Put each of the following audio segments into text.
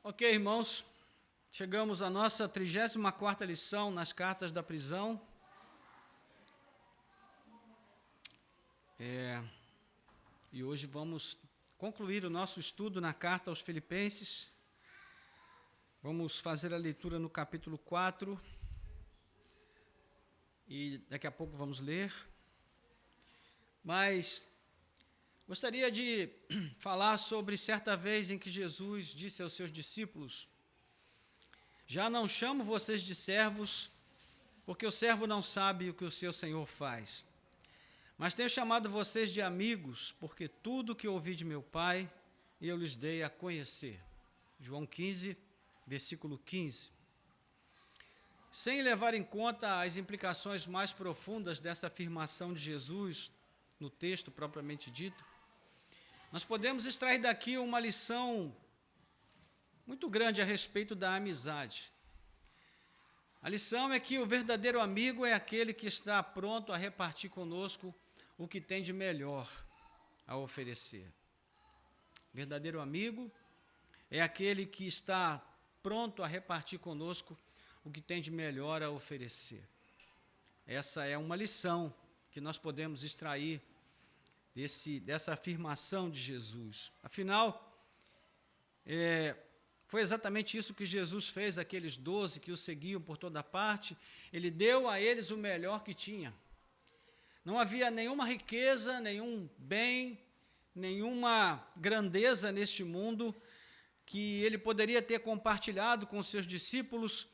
Ok, irmãos, chegamos à nossa 34ª lição nas cartas da prisão. E hoje vamos concluir o nosso estudo na carta aos Filipenses. Vamos fazer a leitura no capítulo 4 e daqui a pouco vamos ler. Mas gostaria de falar sobre certa vez em que Jesus disse aos seus discípulos: já não chamo vocês de servos, porque o servo não sabe o que o seu senhor faz. Mas tenho chamado vocês de amigos, porque tudo o que ouvi de meu Pai, eu lhes dei a conhecer. João 15, versículo 15. Sem levar em conta as implicações mais profundas dessa afirmação de Jesus, no texto propriamente dito, nós podemos extrair daqui uma lição muito grande a respeito da amizade. A lição é que o verdadeiro amigo é aquele que está pronto a repartir conosco o que tem de melhor a oferecer. O verdadeiro amigo é aquele que está pronto a repartir conosco o que tem de melhor a oferecer. Essa é uma lição que nós podemos extrair dessa afirmação de Jesus. Afinal, foi exatamente isso que Jesus fez àqueles 12 que o seguiam por toda parte. Ele deu a eles o melhor que tinha. Não havia nenhuma riqueza, nenhum bem, nenhuma grandeza neste mundo que ele poderia ter compartilhado com seus discípulos,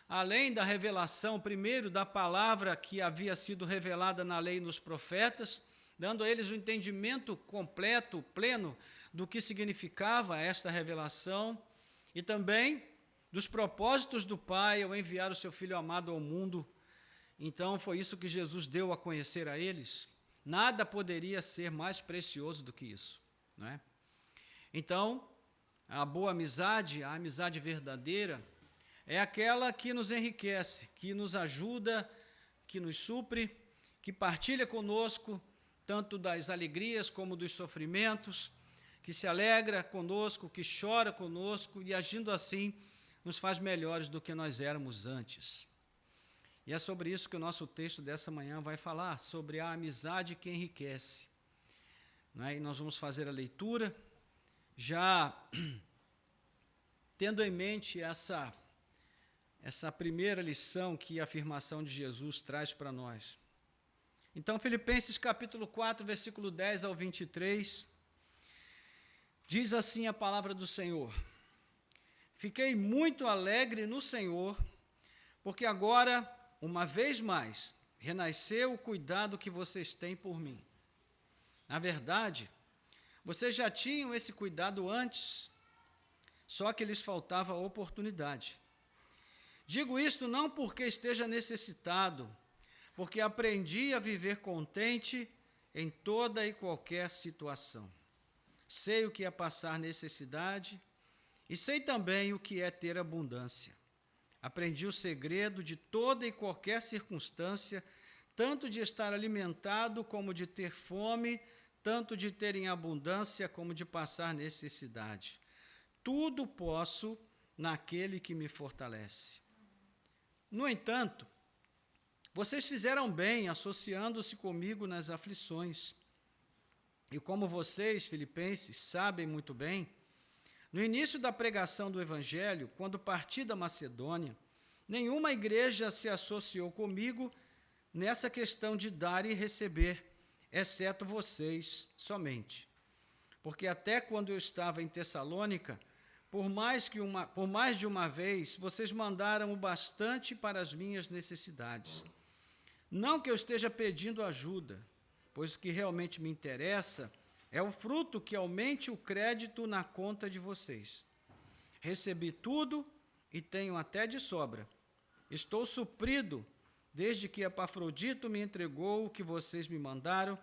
além da revelação, primeiro, da palavra que havia sido revelada na lei e nos profetas, dando a eles o entendimento completo, pleno, do que significava esta revelação, e também dos propósitos do Pai ao enviar o seu Filho amado ao mundo. Então, foi isso que Jesus deu a conhecer a eles. Nada poderia ser mais precioso do que isso, não é? Então, a boa amizade, a amizade verdadeira, é aquela que nos enriquece, que nos ajuda, que nos supre, que partilha conosco, tanto das alegrias como dos sofrimentos, que se alegra conosco, que chora conosco e, agindo assim, nos faz melhores do que nós éramos antes. E é sobre isso que o nosso texto dessa manhã vai falar, sobre a amizade que enriquece. E nós vamos fazer a leitura, já tendo em mente essa primeira lição que a afirmação de Jesus traz para nós. Então, Filipenses capítulo 4, versículo 10 ao 23, diz assim a palavra do Senhor: fiquei muito alegre no Senhor, porque agora, uma vez mais, renasceu o cuidado que vocês têm por mim. Na verdade, vocês já tinham esse cuidado antes, só que lhes faltava oportunidade. Digo isto não porque esteja necessitado, porque aprendi a viver contente em toda e qualquer situação. Sei o que é passar necessidade e sei também o que é ter abundância. Aprendi o segredo de toda e qualquer circunstância, tanto de estar alimentado como de ter fome, tanto de ter em abundância como de passar necessidade. Tudo posso naquele que me fortalece. No entanto, vocês fizeram bem associando-se comigo nas aflições. E como vocês, filipenses, sabem muito bem, no início da pregação do Evangelho, quando parti da Macedônia, nenhuma igreja se associou comigo nessa questão de dar e receber, exceto vocês somente. Porque até quando eu estava em Tessalônica, por mais de uma vez, vocês mandaram o bastante para as minhas necessidades. Não que eu esteja pedindo ajuda, pois o que realmente me interessa é o fruto que aumente o crédito na conta de vocês. Recebi tudo e tenho até de sobra. Estou suprido desde que Epafrodito me entregou o que vocês me mandaram,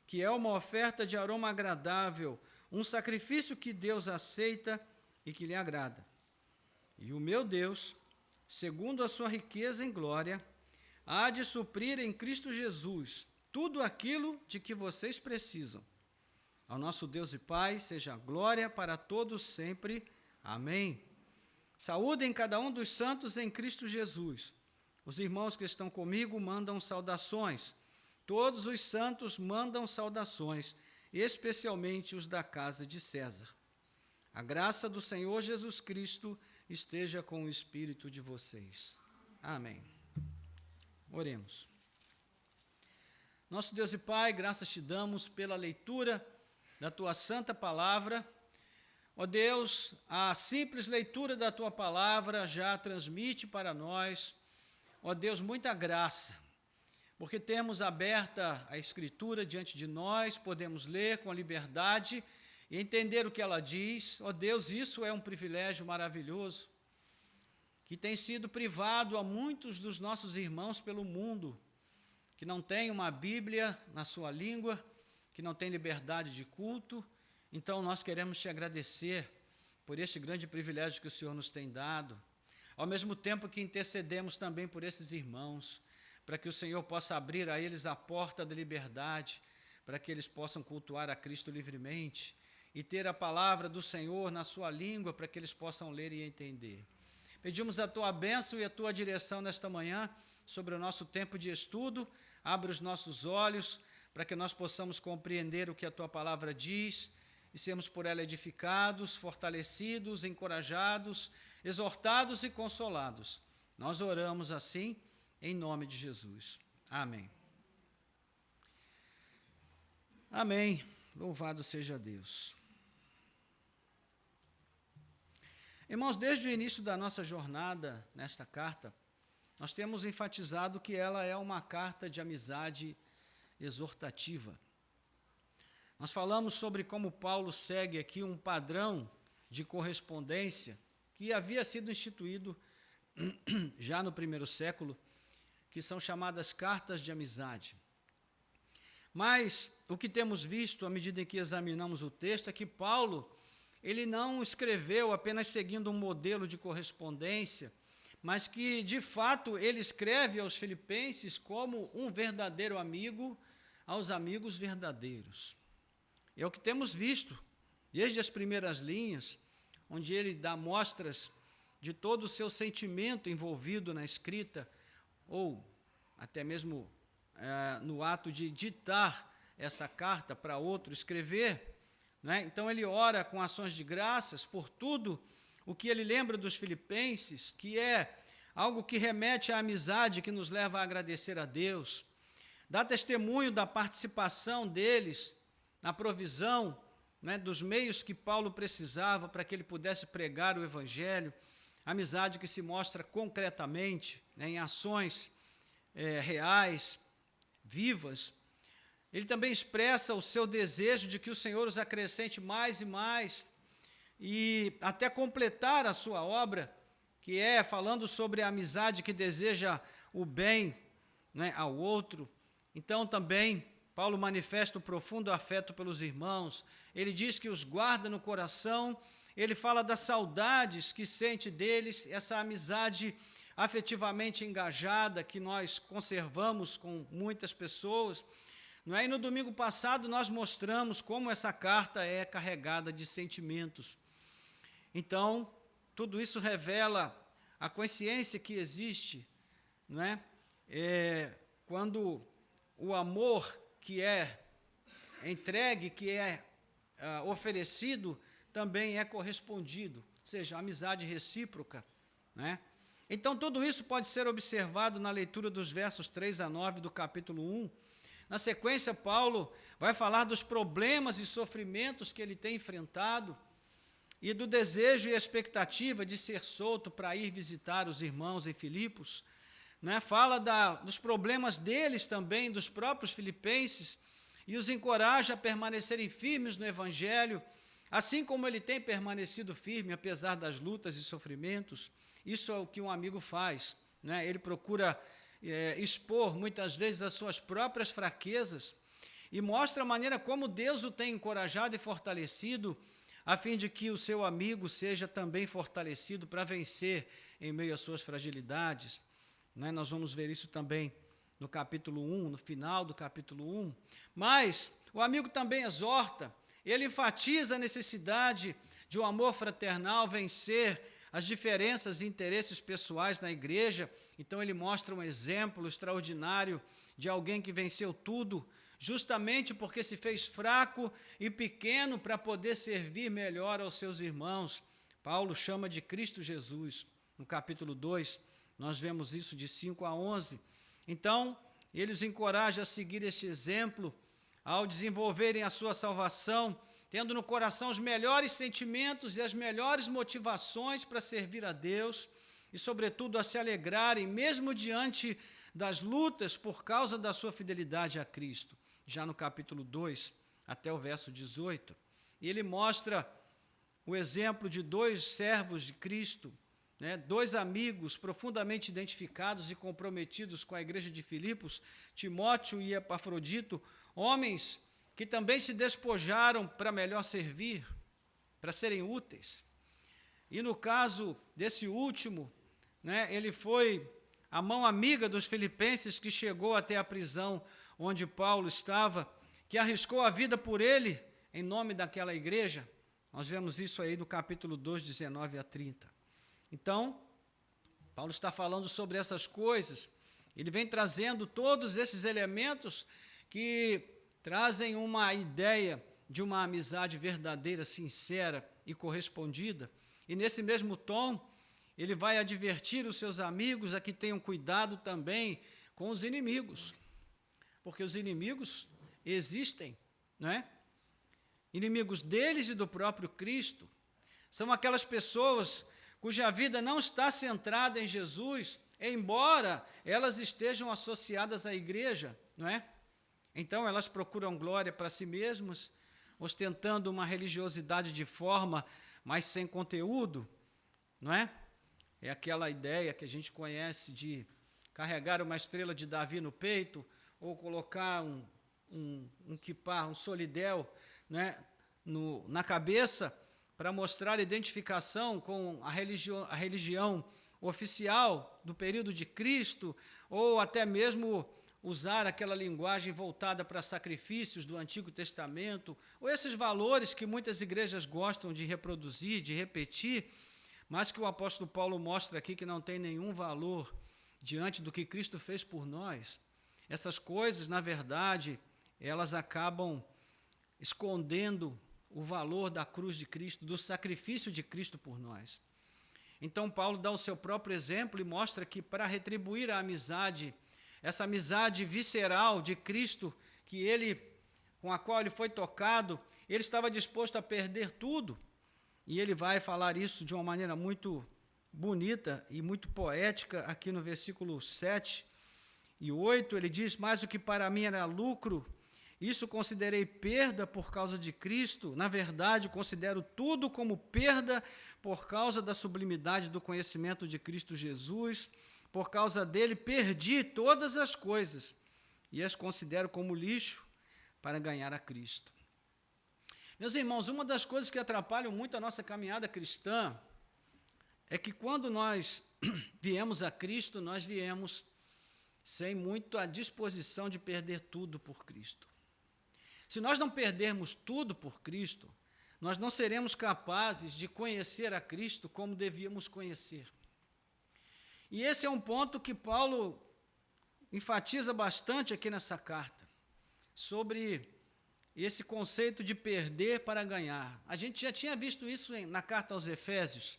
que é uma oferta de aroma agradável, um sacrifício que Deus aceita e que lhe agrada. E o meu Deus, segundo a sua riqueza em glória, há de suprir em Cristo Jesus tudo aquilo de que vocês precisam. Ao nosso Deus e Pai seja glória para todos sempre. Amém. Saúdem cada um dos santos em Cristo Jesus. Os irmãos que estão comigo mandam saudações. Todos os santos mandam saudações, especialmente os da casa de César. A graça do Senhor Jesus Cristo esteja com o espírito de vocês. Amém. Oremos. Nosso Deus e Pai, graças te damos pela leitura da tua santa palavra. Ó Deus, a simples leitura da tua palavra já transmite para nós, ó Deus, muita graça, porque temos aberta a Escritura diante de nós, podemos ler com liberdade e entender o que ela diz. Ó Deus, isso é um privilégio maravilhoso, que tem sido privado a muitos dos nossos irmãos pelo mundo, que não têm uma Bíblia na sua língua, que não têm liberdade de culto. Então, nós queremos te agradecer por este grande privilégio que o Senhor nos tem dado, ao mesmo tempo que intercedemos também por esses irmãos, para que o Senhor possa abrir a eles a porta da liberdade, para que eles possam cultuar a Cristo livremente e ter a palavra do Senhor na sua língua, para que eles possam ler e entender. Pedimos a tua bênção e a tua direção nesta manhã sobre o nosso tempo de estudo. Abre os nossos olhos para que nós possamos compreender o que a tua palavra diz e sermos por ela edificados, fortalecidos, encorajados, exortados e consolados. Nós oramos assim, em nome de Jesus. Amém. Amém. Louvado seja Deus. Irmãos, desde o início da nossa jornada nesta carta, nós temos enfatizado que ela é uma carta de amizade exortativa. Nós falamos sobre como Paulo segue aqui um padrão de correspondência que havia sido instituído já no primeiro século, que são chamadas cartas de amizade. Mas o que temos visto à medida em que examinamos o texto é que Paulo, ele não escreveu apenas seguindo um modelo de correspondência, mas que, de fato, ele escreve aos filipenses como um verdadeiro amigo aos amigos verdadeiros. É o que temos visto, desde as primeiras linhas, onde ele dá mostras de todo o seu sentimento envolvido na escrita, ou até mesmo no ato de ditar essa carta para outro escrever, né? Então ele ora com ações de graças por tudo o que ele lembra dos filipenses, que é algo que remete à amizade que nos leva a agradecer a Deus, dá testemunho da participação deles na provisão, né, dos meios que Paulo precisava para que ele pudesse pregar o Evangelho, amizade que se mostra concretamente, né, em ações reais, vivas. Ele também expressa o seu desejo de que o Senhor os acrescente mais e mais, e até completar a sua obra, que é falando sobre a amizade que deseja o bem, né, ao outro. Então também Paulo manifesta o profundo afeto pelos irmãos, ele diz que os guarda no coração, ele fala das saudades que sente deles, essa amizade afetivamente engajada que nós conservamos com muitas pessoas. Não é? E no domingo passado nós mostramos como essa carta é carregada de sentimentos. Então, tudo isso revela a consciência que existe, não é? Quando o amor que é entregue, que é oferecido, também é correspondido, ou seja, amizade recíproca, né? Então, tudo isso pode ser observado na leitura dos versos 3 a 9 do capítulo 1. Na sequência, Paulo vai falar dos problemas e sofrimentos que ele tem enfrentado e do desejo e expectativa de ser solto para ir visitar os irmãos em Filipos, né? Fala dos problemas deles também, dos próprios filipenses, e os encoraja a permanecerem firmes no Evangelho, assim como ele tem permanecido firme, apesar das lutas e sofrimentos. Isso é o que um amigo faz, né? Ele procura expor, muitas vezes, as suas próprias fraquezas e mostra a maneira como Deus o tem encorajado e fortalecido, a fim de que o seu amigo seja também fortalecido para vencer em meio às suas fragilidades. Né? Nós vamos ver isso também no capítulo 1, no final do capítulo 1. Mas o amigo também exorta, ele enfatiza a necessidade de um amor fraternal vencer as diferenças e interesses pessoais na igreja. Então ele mostra um exemplo extraordinário de alguém que venceu tudo, justamente porque se fez fraco e pequeno para poder servir melhor aos seus irmãos. Paulo chama de Cristo Jesus. No capítulo 2, nós vemos isso de 5 a 11. Então, ele os encoraja a seguir este exemplo ao desenvolverem a sua salvação, tendo no coração os melhores sentimentos e as melhores motivações para servir a Deus e, sobretudo, a se alegrarem, mesmo diante das lutas, por causa da sua fidelidade a Cristo. Já no capítulo 2, até o verso 18, e ele mostra o exemplo de dois servos de Cristo, dois amigos profundamente identificados e comprometidos com a igreja de Filipos, Timóteo e Epafrodito, homens que também se despojaram para melhor servir, para serem úteis. E no caso desse último, ele foi a mão amiga dos filipenses que chegou até a prisão onde Paulo estava, que arriscou a vida por ele em nome daquela igreja. Nós vemos isso aí no capítulo 2, 19 a 30. Então, Paulo está falando sobre essas coisas, ele vem trazendo todos esses elementos que trazem uma ideia de uma amizade verdadeira, sincera e correspondida. E nesse mesmo tom, ele vai advertir os seus amigos a que tenham cuidado também com os inimigos, porque os inimigos existem, não é? Inimigos deles e do próprio Cristo. São aquelas pessoas cuja vida não está centrada em Jesus, embora elas estejam associadas à igreja, não é? Então elas procuram glória para si mesmas, ostentando uma religiosidade de forma, mas sem conteúdo, não é? É aquela ideia que a gente conhece de carregar uma estrela de Davi no peito, ou colocar um quipá, um solidel, né, na cabeça, para mostrar identificação com a religião oficial do período de Cristo, ou até mesmo usar aquela linguagem voltada para sacrifícios do Antigo Testamento, ou esses valores que muitas igrejas gostam de reproduzir, de repetir, mas que o apóstolo Paulo mostra aqui que não tem nenhum valor diante do que Cristo fez por nós. Essas coisas, na verdade, elas acabam escondendo o valor da cruz de Cristo, do sacrifício de Cristo por nós. Então, Paulo dá o seu próprio exemplo e mostra que para retribuir a amizade, essa amizade visceral de Cristo, com a qual ele foi tocado, ele estava disposto a perder tudo. E ele vai falar isso de uma maneira muito bonita e muito poética aqui no versículo 7 e 8, ele diz: mas o que para mim era lucro, isso considerei perda por causa de Cristo. Na verdade, considero tudo como perda por causa da sublimidade do conhecimento de Cristo Jesus. Por causa dele, perdi todas as coisas e as considero como lixo para ganhar a Cristo. Meus irmãos, uma das coisas que atrapalham muito a nossa caminhada cristã é que quando nós viemos a Cristo, nós viemos sem muito a disposição de perder tudo por Cristo. Se nós não perdermos tudo por Cristo, nós não seremos capazes de conhecer a Cristo como devíamos conhecer. E esse é um ponto que Paulo enfatiza bastante aqui nessa carta, sobre esse conceito de perder para ganhar. A gente já tinha visto isso na carta aos Efésios,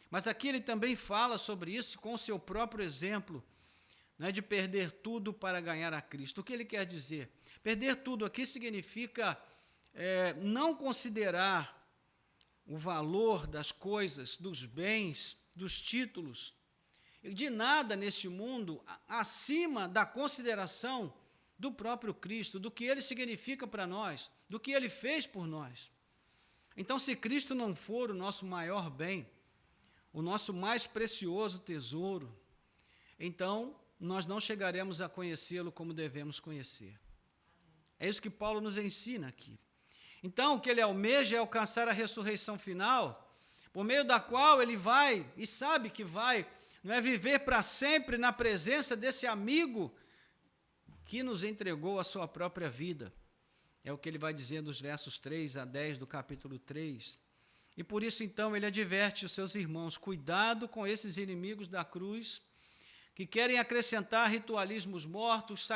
mas aqui ele também fala sobre isso com o seu próprio exemplo, de perder tudo para ganhar a Cristo. O que ele quer dizer? Perder tudo aqui significa não considerar o valor das coisas, dos bens, dos títulos, de nada neste mundo acima da consideração do próprio Cristo, do que ele significa para nós, do que ele fez por nós. Então, se Cristo não for o nosso maior bem, o nosso mais precioso tesouro, então nós não chegaremos a conhecê-lo como devemos conhecer. É isso que Paulo nos ensina aqui. Então, o que ele almeja é alcançar a ressurreição final, por meio da qual ele vai, e sabe que vai, viver para sempre na presença desse amigo que nos entregou a sua própria vida. É o que ele vai dizer nos versos 3 a 10 do capítulo 3. E por isso, então, ele adverte os seus irmãos: cuidado com esses inimigos da cruz, que querem acrescentar ritualismos mortos,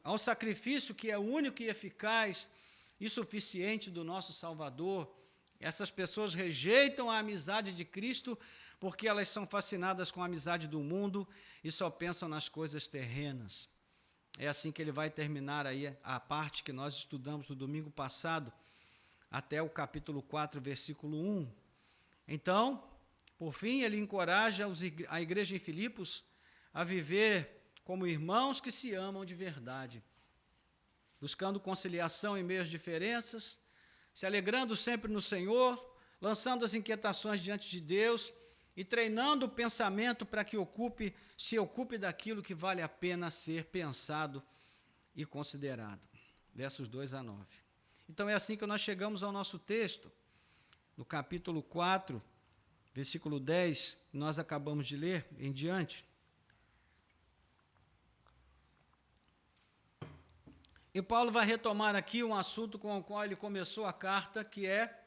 ao sacrifício que é único e eficaz e suficiente do nosso Salvador. Essas pessoas rejeitam a amizade de Cristo porque elas são fascinadas com a amizade do mundo e só pensam nas coisas terrenas. É assim que ele vai terminar aí a parte que nós estudamos no domingo passado, até o capítulo 4, versículo 1. Então, por fim, ele encoraja a igreja em Filipos a viver como irmãos que se amam de verdade, buscando conciliação em meio às diferenças, se alegrando sempre no Senhor, lançando as inquietações diante de Deus e treinando o pensamento para que se ocupe daquilo que vale a pena ser pensado e considerado. Versos 2 a 9. Então é assim que nós chegamos ao nosso texto, no capítulo 4, versículo 10, nós acabamos de ler em diante. E Paulo vai retomar aqui um assunto com o qual ele começou a carta, que é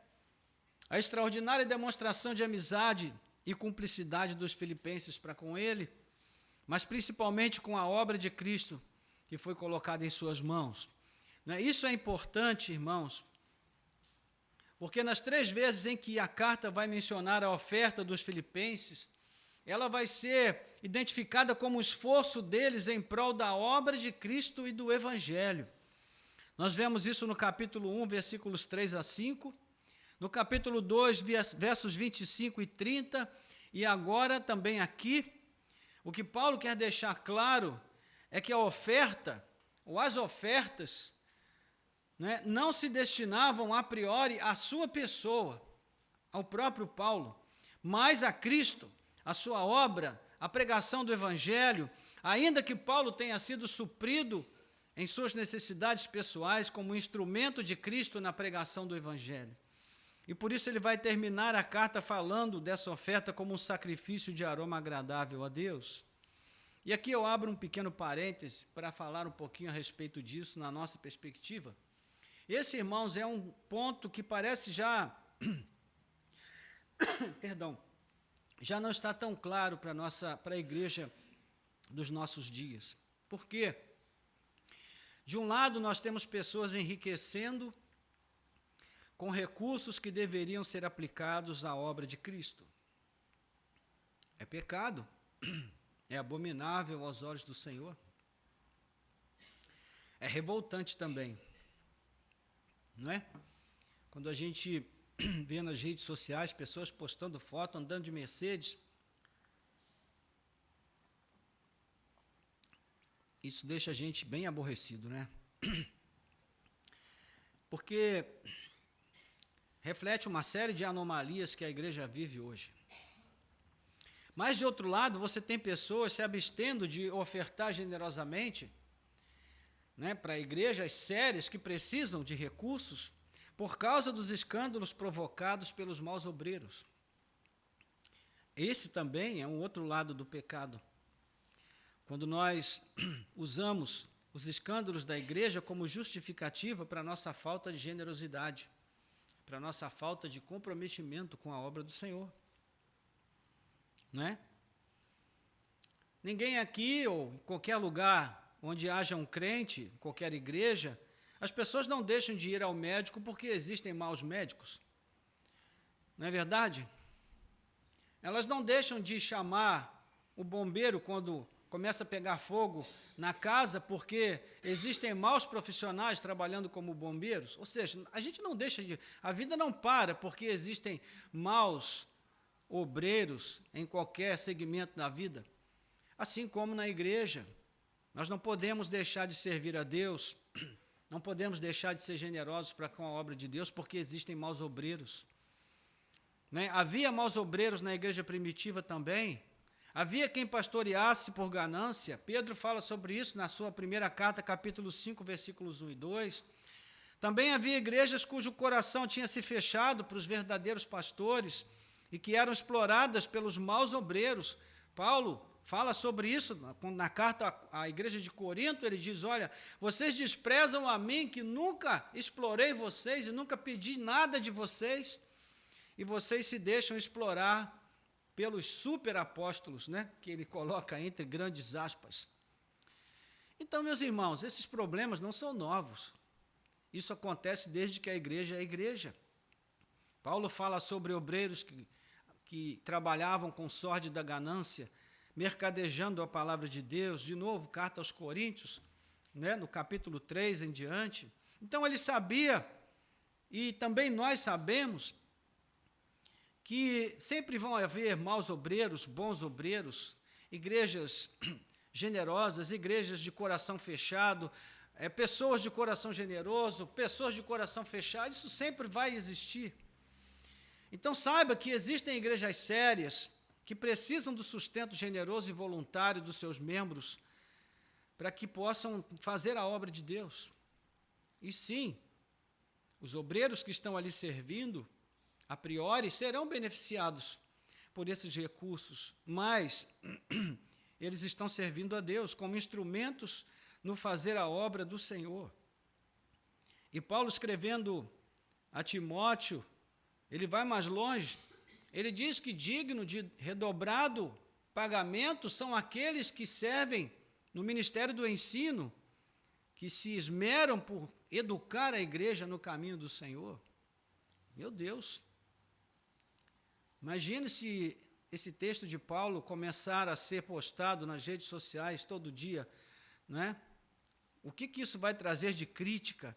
a extraordinária demonstração de amizade e cumplicidade dos filipenses para com ele, mas principalmente com a obra de Cristo que foi colocada em suas mãos. Isso é importante, irmãos, porque nas 3 vezes em que a carta vai mencionar a oferta dos filipenses, ela vai ser identificada como o esforço deles em prol da obra de Cristo e do Evangelho. Nós vemos isso no capítulo 1, versículos 3 a 5, no capítulo 2, versos 25 e 30, e agora também aqui, o que Paulo quer deixar claro é que a oferta, ou as ofertas, não se destinavam a priori à sua pessoa, ao próprio Paulo, mas a Cristo, a sua obra, a pregação do Evangelho, ainda que Paulo tenha sido suprido em suas necessidades pessoais como instrumento de Cristo na pregação do Evangelho. E por isso ele vai terminar a carta falando dessa oferta como um sacrifício de aroma agradável a Deus. E aqui eu abro um pequeno parêntese para falar um pouquinho a respeito disso na nossa perspectiva. Esse, irmãos, é um ponto que parece já já não está tão claro para a igreja dos nossos dias. Por quê? De um lado, nós temos pessoas enriquecendo com recursos que deveriam ser aplicados à obra de Cristo. É pecado, é abominável aos olhos do Senhor. É revoltante também, não é? Quando a gente vê nas redes sociais pessoas postando foto, andando de Mercedes, isso deixa a gente bem aborrecido, né? Porque reflete uma série de anomalias que a igreja vive hoje. Mas, de outro lado, você tem pessoas se abstendo de ofertar generosamente, para igrejas sérias que precisam de recursos por causa dos escândalos provocados pelos maus obreiros. Esse também é um outro lado do pecado. Quando nós usamos os escândalos da igreja como justificativa para a nossa falta de generosidade, para a nossa falta de comprometimento com a obra do Senhor. Não é? Ninguém aqui, ou em qualquer lugar onde haja um crente, qualquer igreja, as pessoas não deixam de ir ao médico porque existem maus médicos. Não é verdade? Elas não deixam de chamar o bombeiro quando começa a pegar fogo na casa porque existem maus profissionais trabalhando como bombeiros. Ou seja, a gente não deixa de... A vida não para porque existem maus obreiros em qualquer segmento da vida. Assim como na igreja, nós não podemos deixar de servir a Deus, não podemos deixar de ser generosos para com a obra de Deus porque existem maus obreiros. Havia maus obreiros na igreja primitiva também. Havia quem pastoreasse por ganância. Pedro fala sobre isso na sua primeira carta, capítulo 5, versículos 1 e 2. Também havia igrejas cujo coração tinha se fechado para os verdadeiros pastores e que eram exploradas pelos maus obreiros. Paulo fala sobre isso na carta à igreja de Corinto. Ele diz: olha, vocês desprezam a mim, que nunca explorei vocês e nunca pedi nada de vocês, e vocês se deixam explorar pelos superapóstolos, né, que ele coloca entre grandes aspas. Então, meus irmãos, esses problemas não são novos. Isso acontece desde que a igreja é a igreja. Paulo fala sobre obreiros que trabalhavam com sorte da ganância, mercadejando a palavra de Deus. De novo, carta aos Coríntios, né, no capítulo 3 em diante. Então, ele sabia, e também nós sabemos, que sempre vão haver maus obreiros, bons obreiros, igrejas generosas, igrejas de coração fechado, pessoas de coração generoso, pessoas de coração fechado, isso sempre vai existir. Então saiba que existem igrejas sérias que precisam do sustento generoso e voluntário dos seus membros para que possam fazer a obra de Deus. E sim, os obreiros que estão ali servindo, a priori, serão beneficiados por esses recursos, mas eles estão servindo a Deus como instrumentos no fazer a obra do Senhor. E Paulo, escrevendo a Timóteo, ele vai mais longe. Ele diz que digno de redobrado pagamento são aqueles que servem no ministério do ensino, que se esmeram por educar a igreja no caminho do Senhor. Meu Deus! Imagine se esse texto de Paulo começar a ser postado nas redes sociais todo dia, não é? O que isso vai trazer de crítica?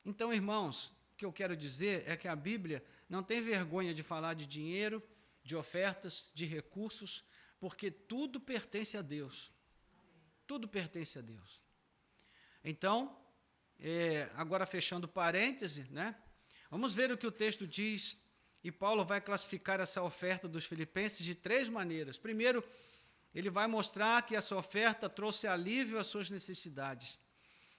Então, irmãos, o que eu quero dizer é que a Bíblia não tem vergonha de falar de dinheiro, de ofertas, de recursos, porque tudo pertence a Deus. Tudo pertence a Deus. Então, agora fechando parêntese, né? Vamos ver o que o texto diz. E Paulo vai classificar essa oferta dos filipenses de 3 maneiras. Primeiro, ele vai mostrar que essa oferta trouxe alívio às suas necessidades.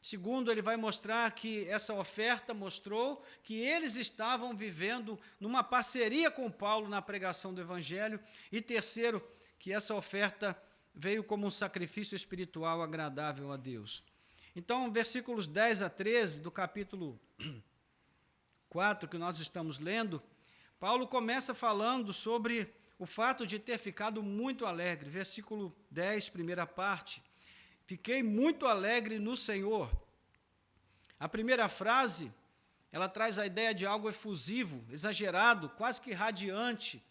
Segundo, ele vai mostrar que essa oferta mostrou que eles estavam vivendo numa parceria com Paulo na pregação do Evangelho. E terceiro, que essa oferta veio como um sacrifício espiritual agradável a Deus. Então, versículos 10 a 13 do capítulo 4 que nós estamos lendo, Paulo começa falando sobre o fato de ter ficado muito alegre. Versículo 10, primeira parte. Fiquei muito alegre no Senhor. A primeira frase, ela traz a ideia de algo efusivo, exagerado, quase que radiante.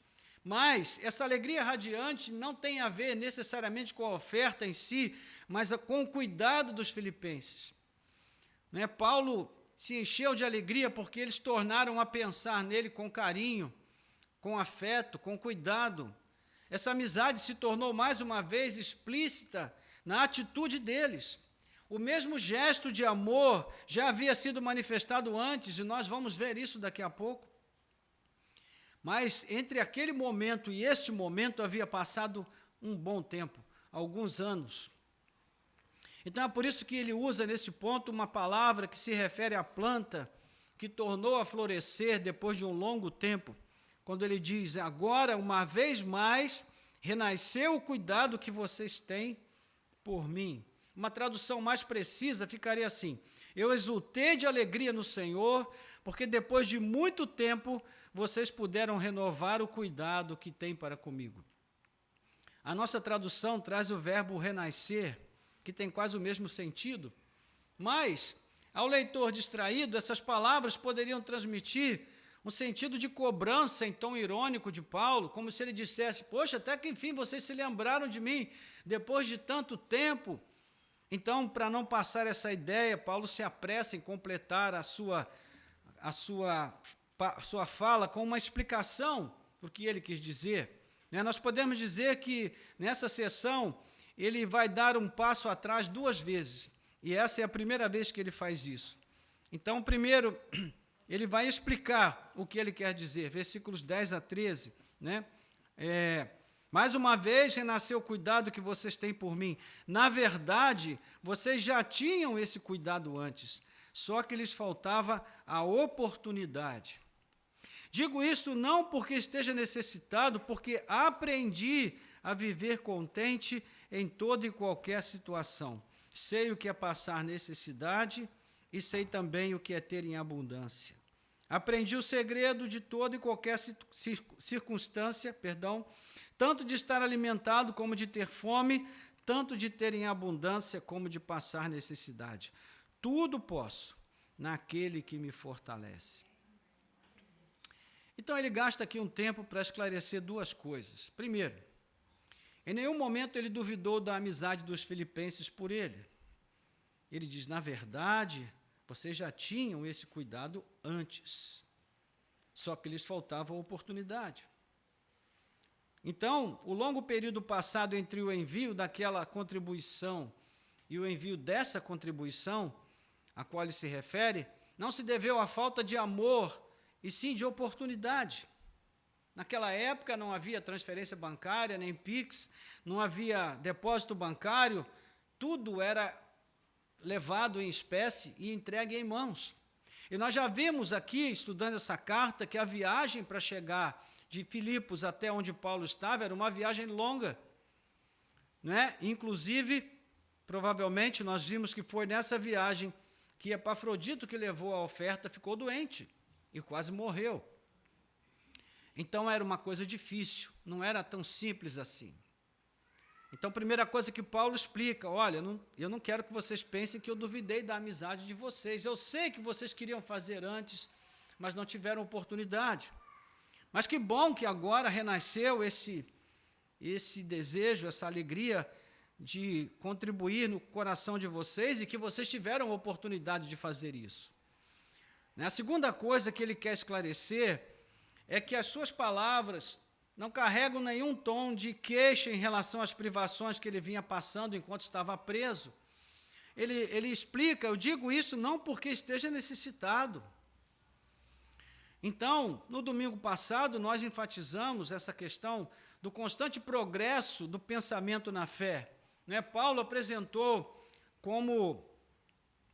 Mas essa alegria radiante não tem a ver necessariamente com a oferta em si, mas com o cuidado dos filipenses. Né? Paulo se encheu de alegria porque eles tornaram a pensar nele com carinho, com afeto, com cuidado. Essa amizade se tornou mais uma vez explícita na atitude deles. O mesmo gesto de amor já havia sido manifestado antes, e nós vamos ver isso daqui a pouco. Mas entre aquele momento e este momento havia passado um bom tempo, alguns anos. Então é por isso que ele usa nesse ponto uma palavra que se refere à planta que tornou a florescer depois de um longo tempo, quando ele diz: agora, uma vez mais, renasceu o cuidado que vocês têm por mim. Uma tradução mais precisa ficaria assim: eu exultei de alegria no Senhor, porque depois de muito tempo vocês puderam renovar o cuidado que têm para comigo. A nossa tradução traz o verbo renascer, que tem quase o mesmo sentido, mas, ao leitor distraído, essas palavras poderiam transmitir um sentido de cobrança em tom irônico de Paulo, como se ele dissesse: poxa, até que enfim vocês se lembraram de mim, depois de tanto tempo. Então, para não passar essa ideia, Paulo se apressa em completar a sua fala com uma explicação do que ele quis dizer. Nós podemos dizer que, nessa sessão, ele vai dar um passo atrás 2 vezes, e essa é a primeira vez que ele faz isso. Então, primeiro, ele vai explicar o que ele quer dizer, versículos 10 a 13, né? Mais uma vez renasceu o cuidado que vocês têm por mim. Na verdade, vocês já tinham esse cuidado antes, só que lhes faltava a oportunidade. Digo isto não porque esteja necessitado, porque aprendi a viver contente em toda e qualquer situação. Sei o que é passar necessidade e sei também o que é ter em abundância. Aprendi o segredo de toda e qualquer circunstância, tanto de estar alimentado como de ter fome, tanto de ter em abundância como de passar necessidade. Tudo posso naquele que me fortalece. Então ele gasta aqui um tempo para esclarecer duas coisas. Primeiro, em nenhum momento ele duvidou da amizade dos filipenses por ele. Ele diz, na verdade, vocês já tinham esse cuidado antes, só que lhes faltava a oportunidade. Então, o longo período passado entre o envio daquela contribuição e o envio dessa contribuição, a qual ele se refere, não se deveu à falta de amor, e sim de oportunidade. Naquela época não havia transferência bancária, nem Pix, não havia depósito bancário, tudo era levado em espécie e entregue em mãos. E nós já vimos aqui, estudando essa carta, que a viagem para chegar de Filipos até onde Paulo estava era uma viagem longa, né? Inclusive, provavelmente, nós vimos que foi nessa viagem que Epafrodito, que levou a oferta, ficou doente e quase morreu. Então era uma coisa difícil, não era tão simples assim. Então, primeira coisa que Paulo explica, olha, eu não quero que vocês pensem que eu duvidei da amizade de vocês. Eu sei que vocês queriam fazer antes, mas não tiveram oportunidade. Mas que bom que agora renasceu esse desejo, essa alegria de contribuir no coração de vocês e que vocês tiveram a oportunidade de fazer isso. A segunda coisa que ele quer esclarecer é que as suas palavras não carregam nenhum tom de queixa em relação às privações que ele vinha passando enquanto estava preso. Ele explica, eu digo isso não porque esteja necessitado. Então, no domingo passado, nós enfatizamos essa questão do constante progresso do pensamento na fé. Paulo apresentou como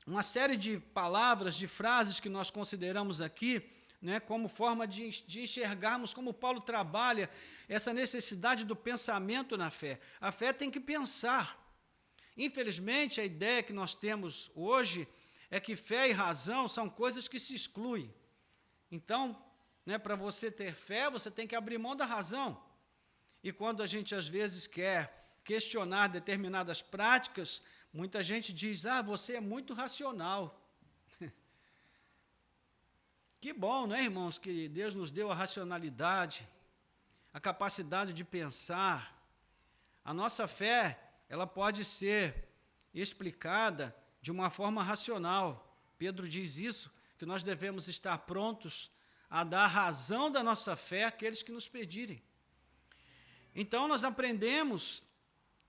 uma série de palavras, de frases que nós consideramos aqui, como forma de enxergarmos como Paulo trabalha essa necessidade do pensamento na fé. A fé tem que pensar. Infelizmente, a ideia que nós temos hoje é que fé e razão são coisas que se excluem. Então, para você ter fé, você tem que abrir mão da razão. E quando a gente, às vezes, quer questionar determinadas práticas, muita gente diz, você é muito racional. Que bom, não é, irmãos, que Deus nos deu a racionalidade, a capacidade de pensar. A nossa fé, ela pode ser explicada de uma forma racional. Pedro diz isso, que nós devemos estar prontos a dar razão da nossa fé àqueles que nos pedirem. Então, nós aprendemos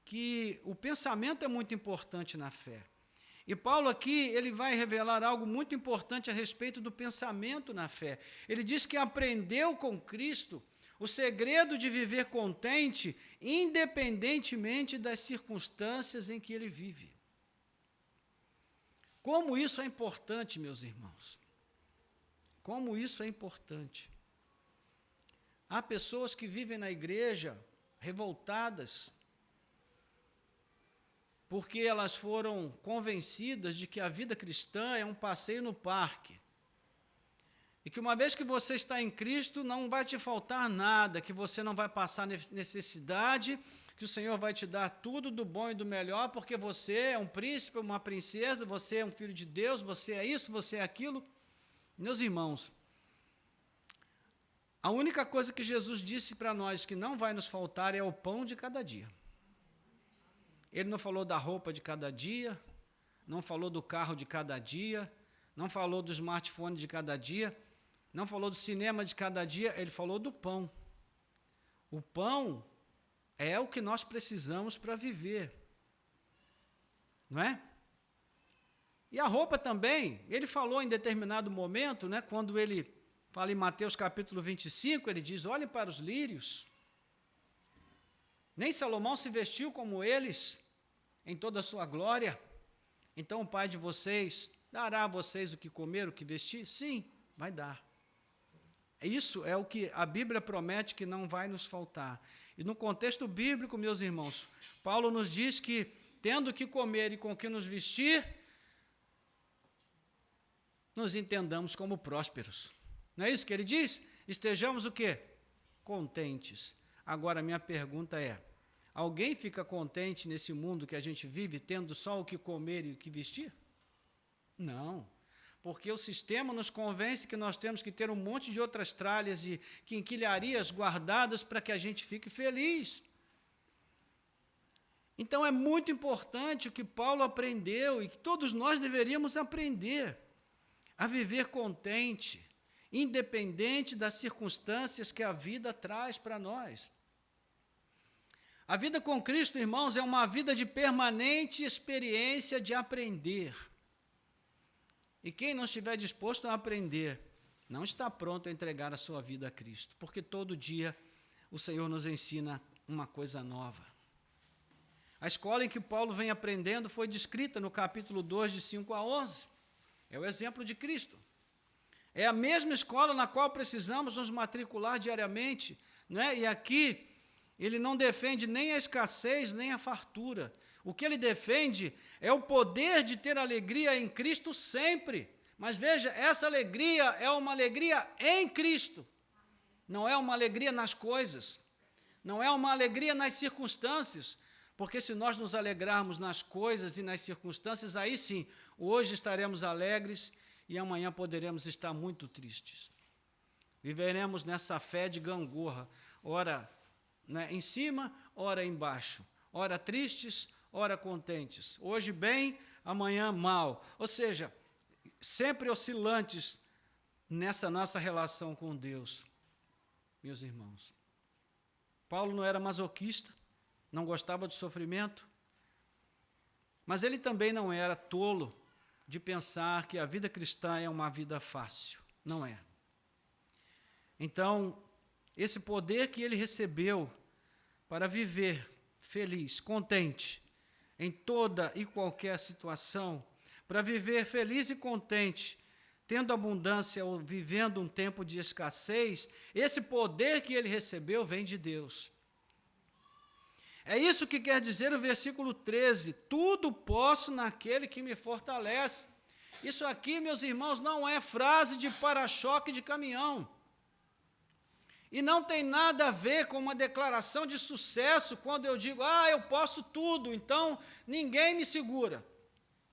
que o pensamento é muito importante na fé. E Paulo aqui, ele vai revelar algo muito importante a respeito do pensamento na fé. Ele diz que aprendeu com Cristo o segredo de viver contente, independentemente das circunstâncias em que ele vive. Como isso é importante, meus irmãos. Como isso é importante. Há pessoas que vivem na igreja revoltadas, porque elas foram convencidas de que a vida cristã é um passeio no parque. E que uma vez que você está em Cristo, não vai te faltar nada, que você não vai passar necessidade, que o Senhor vai te dar tudo do bom e do melhor, porque você é um príncipe, uma princesa, você é um filho de Deus, você é isso, você é aquilo. Meus irmãos, a única coisa que Jesus disse para nós que não vai nos faltar é o pão de cada dia. Ele não falou da roupa de cada dia, não falou do carro de cada dia, não falou do smartphone de cada dia, não falou do cinema de cada dia, ele falou do pão. O pão é o que nós precisamos para viver, não é? E a roupa também, ele falou em determinado momento, quando ele fala em Mateus capítulo 25, ele diz, olhem para os lírios, nem Salomão se vestiu como eles, em toda a sua glória. Então o Pai de vocês dará a vocês o que comer, o que vestir? Sim, vai dar. Isso é o que a Bíblia promete que não vai nos faltar. E no contexto bíblico, meus irmãos, Paulo nos diz que, tendo que comer e com que nos vestir, nos entendamos como prósperos. Não é isso que ele diz? Estejamos o quê? Contentes. Agora, minha pergunta é, alguém fica contente nesse mundo que a gente vive, tendo só o que comer e o que vestir? Não. Porque o sistema nos convence que nós temos que ter um monte de outras tralhas e quinquilharias guardadas para que a gente fique feliz. Então, é muito importante o que Paulo aprendeu e que todos nós deveríamos aprender a viver contente, independente das circunstâncias que a vida traz para nós. A vida com Cristo, irmãos, é uma vida de permanente experiência de aprender. E quem não estiver disposto a aprender, não está pronto a entregar a sua vida a Cristo, porque todo dia o Senhor nos ensina uma coisa nova. A escola em que Paulo vem aprendendo foi descrita no capítulo 2, de 5 a 11. É o exemplo de Cristo. É a mesma escola na qual precisamos nos matricular diariamente, não é? E aqui ele não defende nem a escassez, nem a fartura. O que ele defende é o poder de ter alegria em Cristo sempre. Mas veja, essa alegria é uma alegria em Cristo. Não é uma alegria nas coisas. Não é uma alegria nas circunstâncias. Porque se nós nos alegrarmos nas coisas e nas circunstâncias, aí sim, hoje estaremos alegres e amanhã poderemos estar muito tristes. Viveremos nessa fé de gangorra, ora em cima, ora embaixo, ora tristes, ora contentes. Hoje bem, amanhã mal. Ou seja, sempre oscilantes nessa nossa relação com Deus, meus irmãos. Paulo não era masoquista, não gostava do sofrimento, mas ele também não era tolo de pensar que a vida cristã é uma vida fácil. Não é. Então, esse poder que ele recebeu para viver feliz, contente, em toda e qualquer situação, para viver feliz e contente, tendo abundância ou vivendo um tempo de escassez, esse poder que ele recebeu vem de Deus. É isso que quer dizer o versículo 13, tudo posso naquele que me fortalece. Isso aqui, meus irmãos, não é frase de para-choque de caminhão. E não tem nada a ver com uma declaração de sucesso, quando eu digo, eu posso tudo, então ninguém me segura.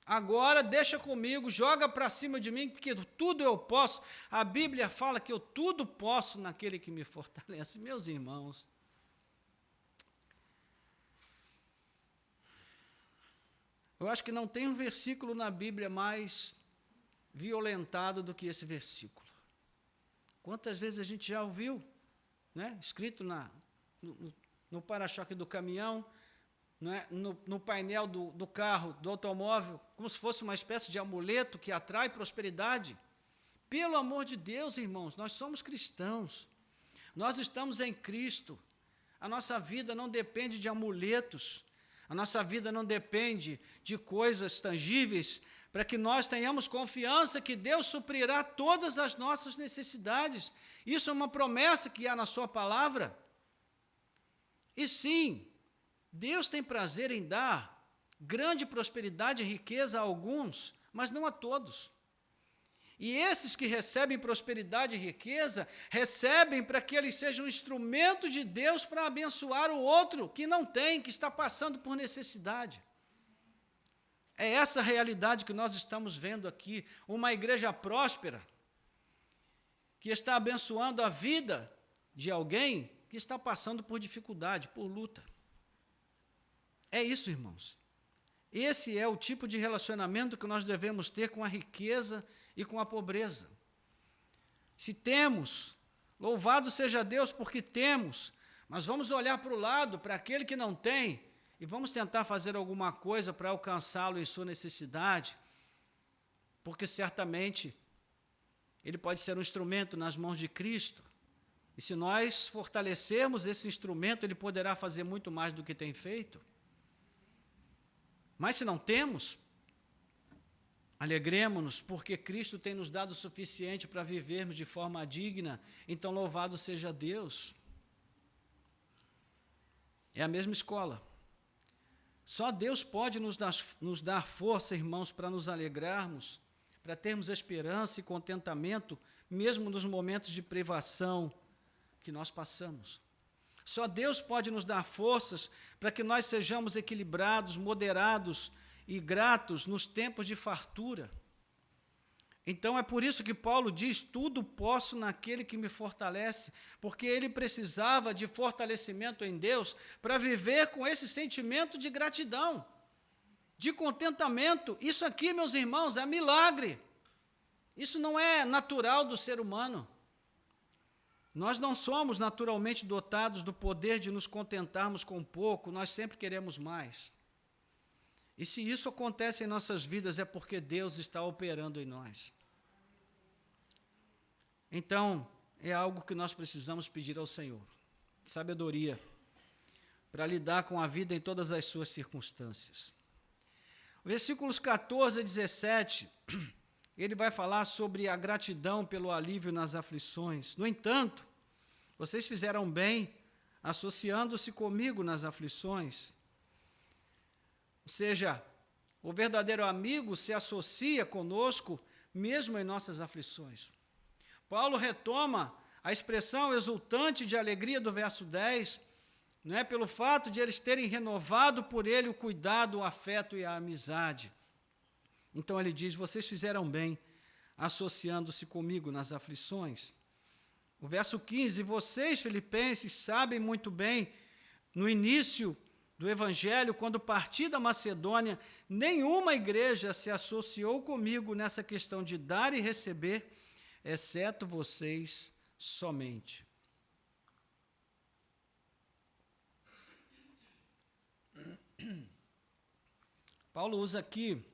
Agora deixa comigo, joga para cima de mim, porque tudo eu posso. A Bíblia fala que eu tudo posso naquele que me fortalece. Meus irmãos, eu acho que não tem um versículo na Bíblia mais violentado do que esse versículo. Quantas vezes a gente já ouviu, né, escrito no para-choque do caminhão, né, no painel do carro, do automóvel, como se fosse uma espécie de amuleto que atrai prosperidade. Pelo amor de Deus, irmãos, nós somos cristãos, nós estamos em Cristo, a nossa vida não depende de amuletos, a nossa vida não depende de coisas tangíveis, para que nós tenhamos confiança que Deus suprirá todas as nossas necessidades. Isso é uma promessa que há na sua palavra. E sim, Deus tem prazer em dar grande prosperidade e riqueza a alguns, mas não a todos. E esses que recebem prosperidade e riqueza, recebem para que eles sejam um instrumento de Deus para abençoar o outro que não tem, que está passando por necessidade. É essa a realidade que nós estamos vendo aqui, uma igreja próspera, que está abençoando a vida de alguém que está passando por dificuldade, por luta. É isso, irmãos. Esse é o tipo de relacionamento que nós devemos ter com a riqueza e com a pobreza. Se temos, louvado seja Deus porque temos, mas vamos olhar para o lado, para aquele que não tem, e vamos tentar fazer alguma coisa para alcançá-lo em sua necessidade, porque certamente ele pode ser um instrumento nas mãos de Cristo, e se nós fortalecermos esse instrumento, ele poderá fazer muito mais do que tem feito. Mas se não temos, alegremo-nos, porque Cristo tem nos dado o suficiente para vivermos de forma digna, então louvado seja Deus. É a mesma escola. Só Deus pode nos dar força, irmãos, para nos alegrarmos, para termos esperança e contentamento, mesmo nos momentos de privação que nós passamos. Só Deus pode nos dar forças para que nós sejamos equilibrados, moderados e gratos nos tempos de fartura. Então é por isso que Paulo diz, tudo posso naquele que me fortalece, porque ele precisava de fortalecimento em Deus para viver com esse sentimento de gratidão, de contentamento. Isso aqui, meus irmãos, é milagre. Isso não é natural do ser humano. Nós não somos naturalmente dotados do poder de nos contentarmos com pouco, nós sempre queremos mais. E se isso acontece em nossas vidas, é porque Deus está operando em nós. Então, é algo que nós precisamos pedir ao Senhor. Sabedoria, para lidar com a vida em todas as suas circunstâncias. Versículos 14 a 17, ele vai falar sobre a gratidão pelo alívio nas aflições. No entanto, vocês fizeram bem associando-se comigo nas aflições. Ou seja, o verdadeiro amigo se associa conosco mesmo em nossas aflições. Paulo retoma a expressão exultante de alegria do verso 10, não é, pelo fato de eles terem renovado por ele o cuidado, o afeto e a amizade. Então ele diz, vocês fizeram bem associando-se comigo nas aflições. O verso 15, vocês, filipenses, sabem muito bem, no início do Evangelho, quando parti da Macedônia, nenhuma igreja se associou comigo nessa questão de dar e receber, exceto vocês somente. Paulo usa aqui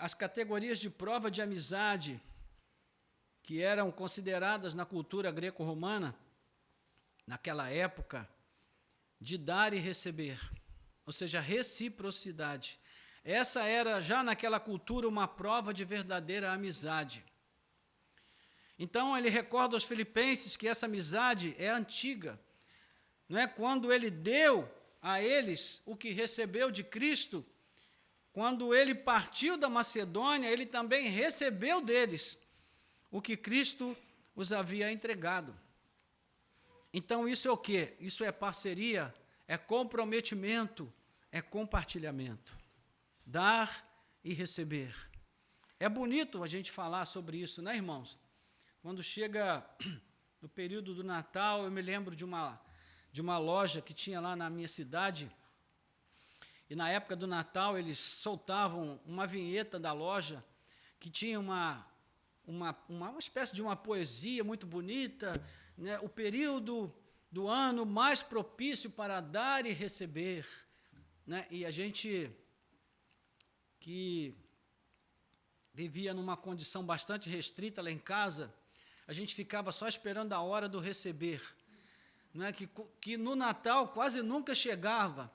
as categorias de prova de amizade que eram consideradas na cultura greco-romana, naquela época, de dar e receber, ou seja, reciprocidade. Essa era, já naquela cultura, uma prova de verdadeira amizade. Então, ele recorda aos filipenses que essa amizade é antiga. Não é? Quando ele deu a eles o que recebeu de Cristo, quando ele partiu da Macedônia, ele também recebeu deles o que Cristo os havia entregado. Então, isso é o quê? Isso é parceria, é comprometimento, é compartilhamento. Dar e receber. É bonito a gente falar sobre isso, né, irmãos? Quando chega no período do Natal, eu me lembro de uma loja que tinha lá na minha cidade, e na época do Natal eles soltavam uma vinheta da loja que tinha uma espécie de uma poesia muito bonita, né, o período do ano mais propício para dar e receber, né, e a gente que vivia numa condição bastante restrita lá em casa, a gente ficava só esperando a hora do receber, né, que no Natal quase nunca chegava.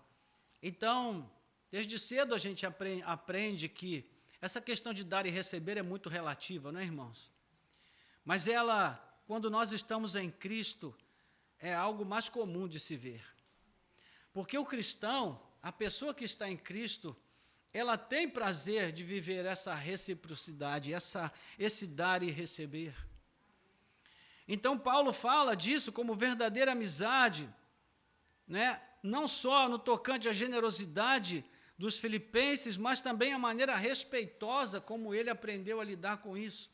Então, desde cedo a gente aprende que essa questão de dar e receber é muito relativa, não é, irmãos? Mas ela, quando nós estamos em Cristo, é algo mais comum de se ver. Porque o cristão, a pessoa que está em Cristo, ela tem prazer de viver essa reciprocidade, esse dar e receber. Então, Paulo fala disso como verdadeira amizade, né? Não só no tocante à generosidade dos filipenses, mas também a maneira respeitosa como ele aprendeu a lidar com isso.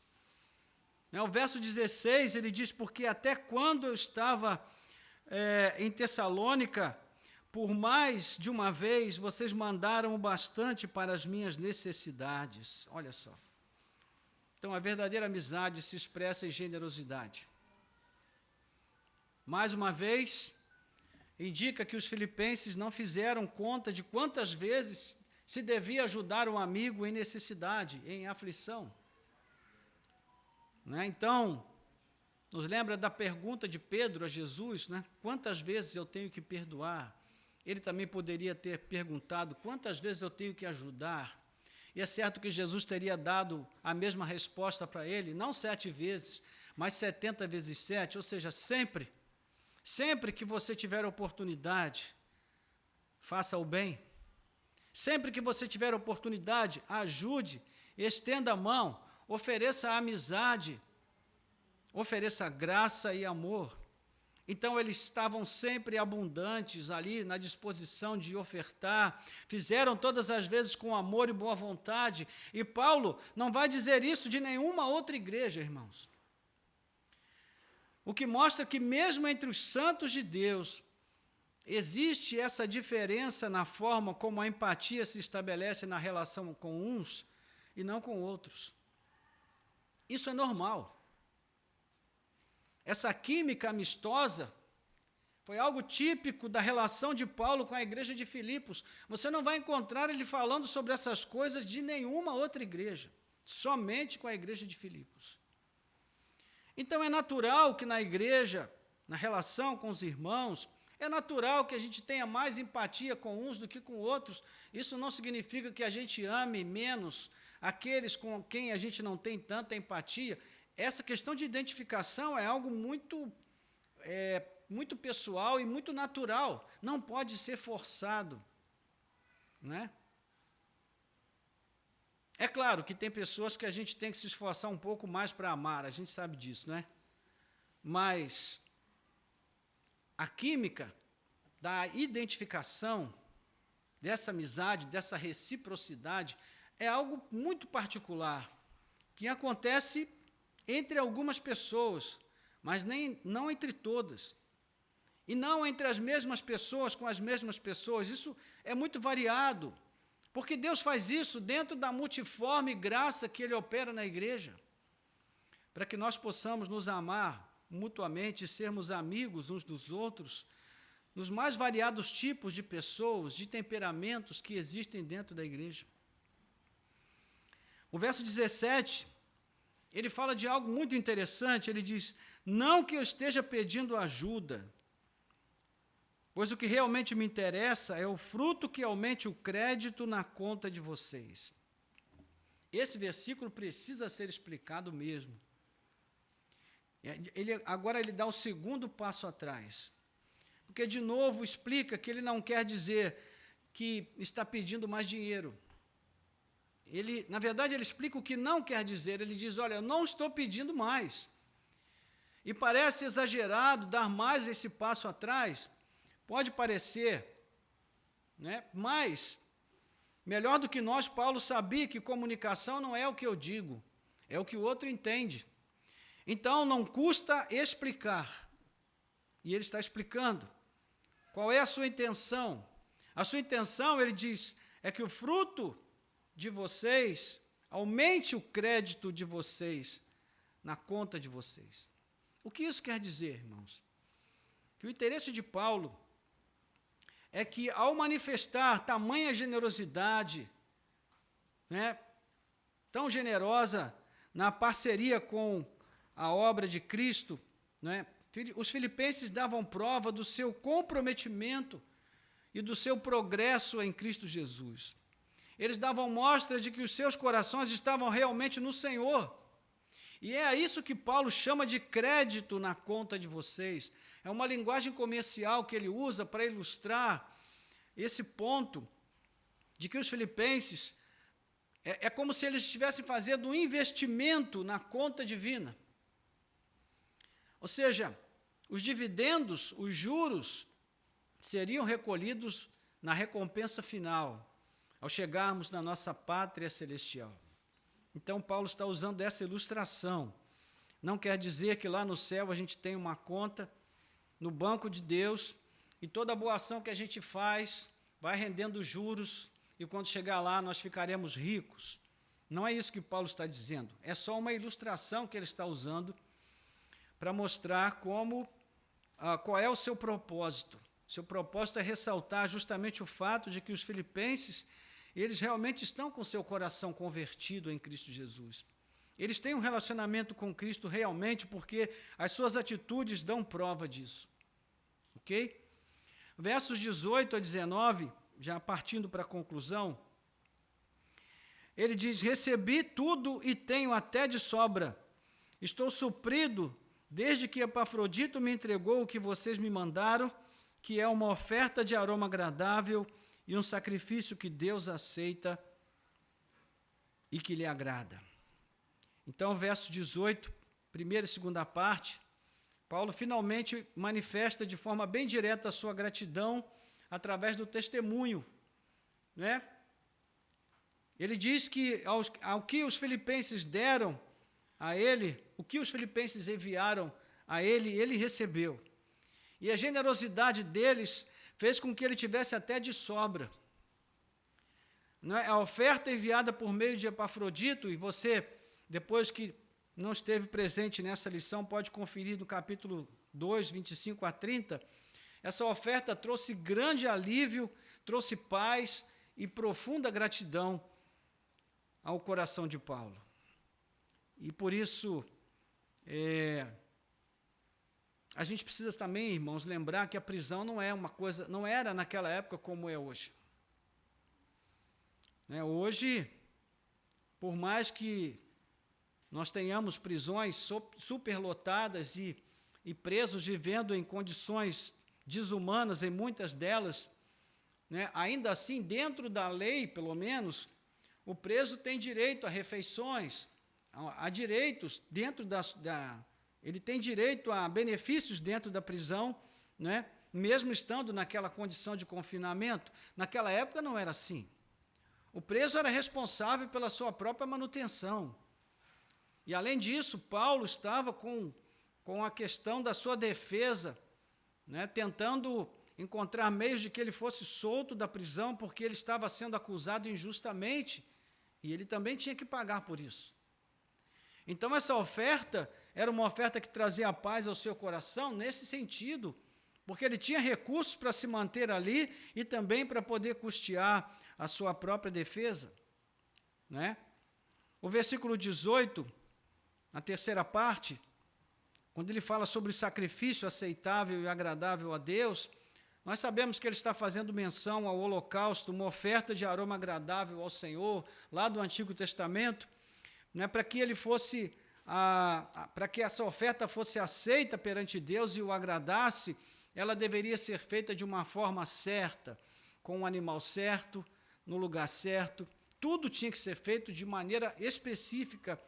O verso 16, ele diz, porque até quando eu estava em Tessalônica, por mais de uma vez, vocês mandaram o bastante para as minhas necessidades. Olha só. Então, a verdadeira amizade se expressa em generosidade. Mais uma vez, indica que os filipenses não fizeram conta de quantas vezes se devia ajudar um amigo em necessidade, em aflição. Né? Então, nos lembra da pergunta de Pedro a Jesus, né? Quantas vezes eu tenho que perdoar? Ele também poderia ter perguntado, quantas vezes eu tenho que ajudar? E é certo que Jesus teria dado a mesma resposta para ele, não 7 vezes, mas 70 vezes 7, ou seja, sempre Sempre que você tiver oportunidade, faça o bem. Sempre que você tiver oportunidade, ajude, estenda a mão, ofereça amizade, ofereça graça e amor. Então, eles estavam sempre abundantes ali, na disposição de ofertar, fizeram todas as vezes com amor e boa vontade, e Paulo não vai dizer isso de nenhuma outra igreja, irmãos. O que mostra que mesmo entre os santos de Deus, existe essa diferença na forma como a empatia se estabelece na relação com uns e não com outros. Isso é normal. Essa química amistosa foi algo típico da relação de Paulo com a igreja de Filipos. Você não vai encontrar ele falando sobre essas coisas de nenhuma outra igreja, somente com a igreja de Filipos. Então é natural que na igreja, na relação com os irmãos, é natural que a gente tenha mais empatia com uns do que com outros. Isso não significa que a gente ame menos aqueles com quem a gente não tem tanta empatia. Essa questão de identificação é algo muito pessoal e muito natural. Não pode ser forçado, né? É claro que tem pessoas que a gente tem que se esforçar um pouco mais para amar, a gente sabe disso, né? Mas a química da identificação, dessa amizade, dessa reciprocidade, é algo muito particular, que acontece entre algumas pessoas, mas não entre todas. E não entre as mesmas pessoas com as mesmas pessoas. Isso é muito variado, porque Deus faz isso dentro da multiforme graça que Ele opera na igreja, para que nós possamos nos amar mutuamente e sermos amigos uns dos outros, nos mais variados tipos de pessoas, de temperamentos que existem dentro da igreja. O verso 17, ele fala de algo muito interessante, ele diz, não que eu esteja pedindo ajuda, pois o que realmente me interessa é o fruto que aumente o crédito na conta de vocês. Esse versículo precisa ser explicado mesmo. Agora ele dá o segundo passo atrás, porque de novo explica que ele não quer dizer que está pedindo mais dinheiro. Na verdade, ele explica o que não quer dizer, ele diz, olha, eu não estou pedindo mais. E parece exagerado dar mais esse passo atrás, pode parecer, né? Mas, melhor do que nós, Paulo sabia que comunicação não é o que eu digo, é o que o outro entende. Então, não custa explicar. E ele está explicando. Qual é a sua intenção? A sua intenção, ele diz, é que o fruto de vocês aumente o crédito de vocês na conta de vocês. O que isso quer dizer, irmãos? Que o interesse de Paulo é que, ao manifestar tamanha generosidade, né, tão generosa na parceria com a obra de Cristo, né, os filipenses davam prova do seu comprometimento e do seu progresso em Cristo Jesus. Eles davam mostra de que os seus corações estavam realmente no Senhor. E é isso que Paulo chama de crédito na conta de vocês. É uma linguagem comercial que ele usa para ilustrar esse ponto de que os filipenses, é como se eles estivessem fazendo um investimento na conta divina. Ou seja, os dividendos, os juros, seriam recolhidos na recompensa final, ao chegarmos na nossa pátria celestial. Então, Paulo está usando essa ilustração. Não quer dizer que lá no céu a gente tem uma conta no banco de Deus e toda boa ação que a gente faz vai rendendo juros e quando chegar lá nós ficaremos ricos. Não é isso que Paulo está dizendo. É só uma ilustração que ele está usando para mostrar qual é o seu propósito. Seu propósito é ressaltar justamente o fato de que os filipenses, eles realmente estão com seu coração convertido em Cristo Jesus. Eles têm um relacionamento com Cristo realmente porque as suas atitudes dão prova disso. Ok? Versos 18 a 19, já partindo para a conclusão, ele diz, recebi tudo e tenho até de sobra. Estou suprido desde que Epafrodito me entregou o que vocês me mandaram, que é uma oferta de aroma agradável e um sacrifício que Deus aceita e que lhe agrada. Então, verso 18, primeira e segunda parte, Paulo finalmente manifesta de forma bem direta a sua gratidão através do testemunho, né? Ele diz que ao que os filipenses deram a ele, o que os filipenses enviaram a ele, ele recebeu. E a generosidade deles fez com que ele tivesse até de sobra. Não é? A oferta enviada por meio de Epafrodito, e você, depois que não esteve presente nessa lição, pode conferir no capítulo 2, 25 a 30, essa oferta trouxe grande alívio, trouxe paz e profunda gratidão ao coração de Paulo. E por isso, a gente precisa também, irmãos, lembrar que a prisão não é uma coisa, não era naquela época como é hoje. Hoje, por mais que nós tenhamos prisões superlotadas e presos vivendo em condições desumanas em muitas delas, né, ainda assim, dentro da lei, pelo menos, o preso tem direito a refeições, a direitos dentro ele tem direito a benefícios dentro da prisão, né, mesmo estando naquela condição de confinamento. Naquela época não era assim. O preso era responsável pela sua própria manutenção. E, além disso, Paulo estava com a questão da sua defesa, né, tentando encontrar meios de que ele fosse solto da prisão, porque ele estava sendo acusado injustamente, e ele também tinha que pagar por isso. Então, essa oferta era uma oferta que trazia paz ao seu coração, nesse sentido, porque ele tinha recursos para se manter ali e também para poder custear a sua própria defesa, né? O versículo 18, na terceira parte, quando ele fala sobre sacrifício aceitável e agradável a Deus, nós sabemos que ele está fazendo menção ao holocausto, uma oferta de aroma agradável ao Senhor, lá do Antigo Testamento, né, para que ele fosse, para que essa oferta fosse aceita perante Deus e o agradasse, ela deveria ser feita de uma forma certa, com o animal certo, no lugar certo. Tudo tinha que ser feito de maneira específica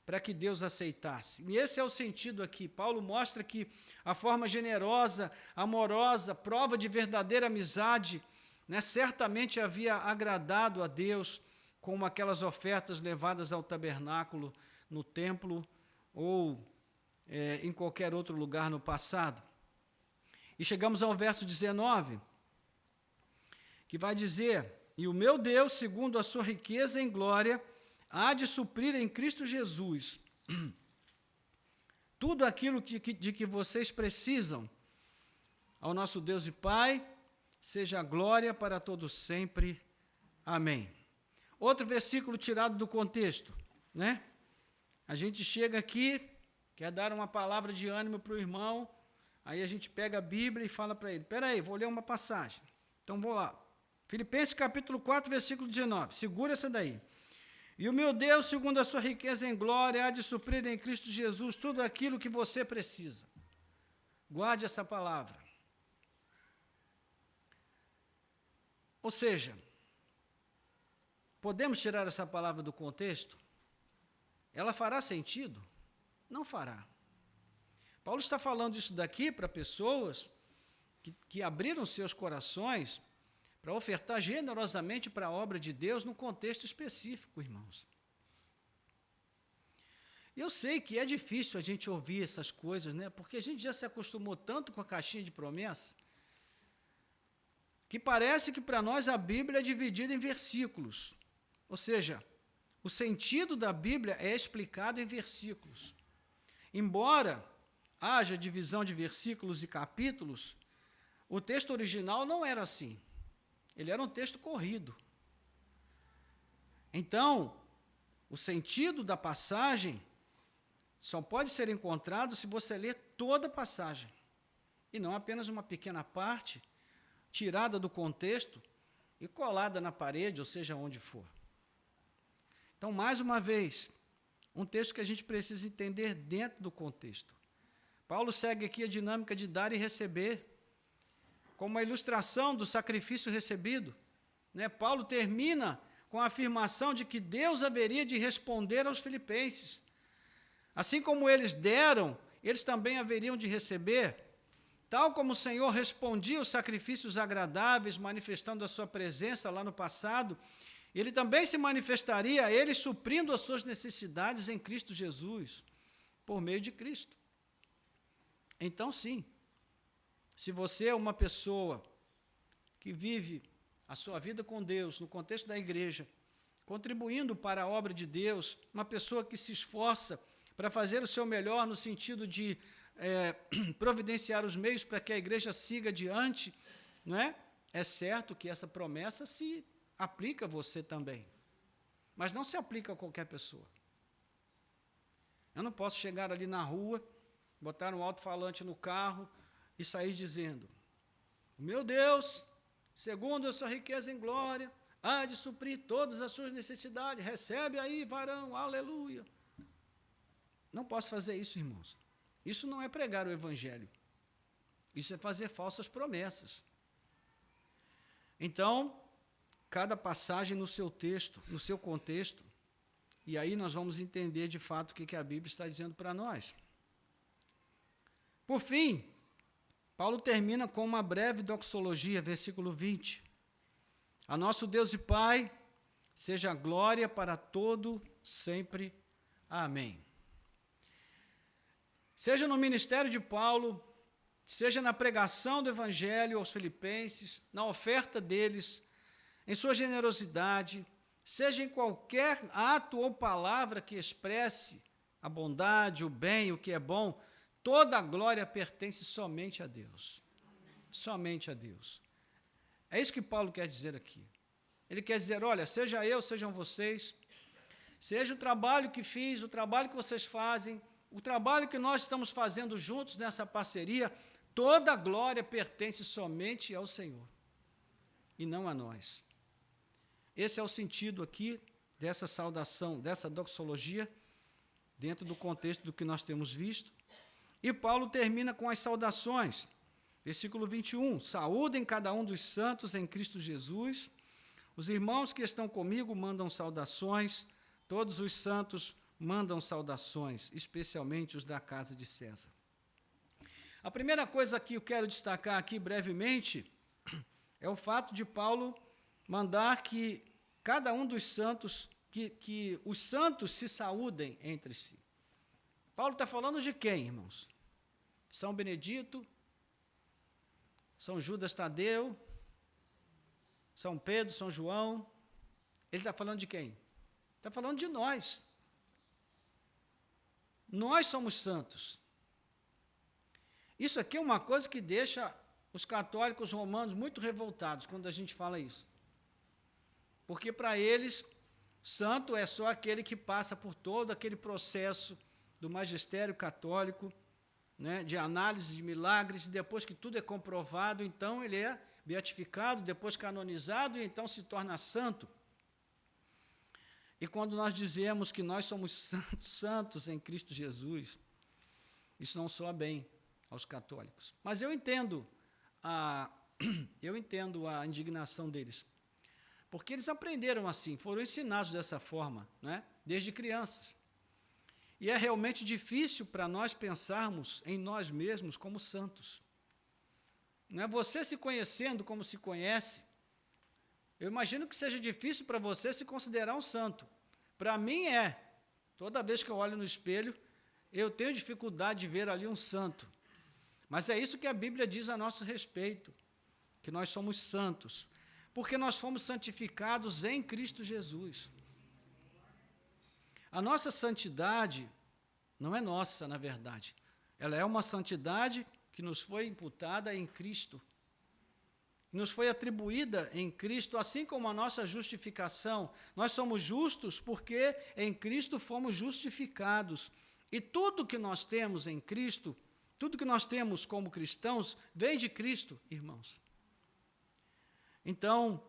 para que Deus aceitasse. E esse é o sentido aqui. Paulo mostra que a forma generosa, amorosa, prova de verdadeira amizade, né, certamente havia agradado a Deus, como aquelas ofertas levadas ao tabernáculo, no templo ou em qualquer outro lugar no passado. E chegamos ao verso 19, que vai dizer: e o meu Deus, segundo a sua riqueza em glória, há de suprir em Cristo Jesus tudo aquilo de que vocês precisam. Ao nosso Deus e Pai, seja a glória para todos sempre. Amém. Outro versículo tirado do contexto, né? A gente chega aqui, quer dar uma palavra de ânimo para o irmão, aí a gente pega a Bíblia e fala para ele: espera aí, vou ler uma passagem. Então, vou lá. Filipenses capítulo 4, versículo 19. Segura essa daí. E o meu Deus, segundo a sua riqueza em glória, há de suprir em Cristo Jesus tudo aquilo que você precisa. Guarde essa palavra. Ou seja, podemos tirar essa palavra do contexto? Ela fará sentido? Não fará. Paulo está falando isso daqui para pessoas que abriram seus corações para ofertar generosamente para a obra de Deus num contexto específico, irmãos. Eu sei que é difícil a gente ouvir essas coisas, né? Porque a gente já se acostumou tanto com a caixinha de promessa, que parece que para nós a Bíblia é dividida em versículos. Ou seja, o sentido da Bíblia é explicado em versículos. Embora haja divisão de versículos e capítulos, o texto original não era assim. Ele era um texto corrido. Então, o sentido da passagem só pode ser encontrado se você ler toda a passagem, e não apenas uma pequena parte, tirada do contexto e colada na parede, ou seja, onde for. Então, mais uma vez, um texto que a gente precisa entender dentro do contexto. Paulo segue aqui a dinâmica de dar e receber, como a ilustração do sacrifício recebido. Né? Paulo termina com a afirmação de que Deus haveria de responder aos filipenses. Assim como eles deram, eles também haveriam de receber. Tal como o Senhor respondia os sacrifícios agradáveis, manifestando a sua presença lá no passado, Ele também se manifestaria, Ele suprindo as suas necessidades em Cristo Jesus, por meio de Cristo. Então, sim, se você é uma pessoa que vive a sua vida com Deus, no contexto da igreja, contribuindo para a obra de Deus, uma pessoa que se esforça para fazer o seu melhor no sentido de providenciar os meios para que a igreja siga adiante, não é? É certo que essa promessa se aplica a você também, mas não se aplica a qualquer pessoa. Eu não posso chegar ali na rua, botar um alto-falante no carro e sair dizendo: meu Deus, segundo a sua riqueza em glória, há de suprir todas as suas necessidades, recebe aí, varão, aleluia. Não posso fazer isso, irmãos. Isso não é pregar o evangelho. Isso é fazer falsas promessas. Então, cada passagem no seu texto, no seu contexto, e aí nós vamos entender de fato o que a Bíblia está dizendo para nós. Por fim, Paulo termina com uma breve doxologia, versículo 20. A nosso Deus e Pai, seja a glória para todo sempre. Amém. Seja no ministério de Paulo, seja na pregação do Evangelho aos filipenses, na oferta deles, em sua generosidade, seja em qualquer ato ou palavra que expresse a bondade, o bem, o que é bom, toda a glória pertence somente a Deus. Somente a Deus. É isso que Paulo quer dizer aqui. Ele quer dizer, olha, seja eu, sejam vocês, seja o trabalho que fiz, o trabalho que vocês fazem, o trabalho que nós estamos fazendo juntos nessa parceria, toda a glória pertence somente ao Senhor e não a nós. Esse é o sentido aqui dessa saudação, dessa doxologia, dentro do contexto do que nós temos visto. E Paulo termina com as saudações. Versículo 21, saúdem cada um dos santos em Cristo Jesus. Os irmãos que estão comigo mandam saudações, todos os santos mandam saudações, especialmente os da casa de César. A primeira coisa que eu quero destacar aqui brevemente é o fato de Paulo mandar que cada um dos santos, que os santos se saúdem entre si. Paulo está falando de quem, irmãos? São Benedito, São Judas Tadeu, São Pedro, São João. Ele está falando de quem? Está falando de nós. Nós somos santos. Isso aqui é uma coisa que deixa os católicos romanos muito revoltados quando a gente fala isso. Porque para eles, santo é só aquele que passa por todo aquele processo do magistério católico, né, de análise de milagres, e depois que tudo é comprovado, então ele é beatificado, depois canonizado, e então se torna santo. E quando nós dizemos que nós somos santos em Cristo Jesus, isso não soa bem aos católicos. Mas eu entendo a indignação deles, porque eles aprenderam assim, foram ensinados dessa forma, né, desde crianças. E é realmente difícil para nós pensarmos em nós mesmos como santos. Não é você se conhecendo como se conhece. Eu imagino que seja difícil para você se considerar um santo. Para mim é. Toda vez que eu olho no espelho, eu tenho dificuldade de ver ali um santo. Mas é isso que a Bíblia diz a nosso respeito, que nós somos santos, porque nós fomos santificados em Cristo Jesus. A nossa santidade não é nossa, na verdade. Ela é uma santidade que nos foi imputada em Cristo, nos foi atribuída em Cristo, assim como a nossa justificação. Nós somos justos porque em Cristo fomos justificados. E tudo que nós temos em Cristo, tudo que nós temos como cristãos, vem de Cristo, irmãos. Então,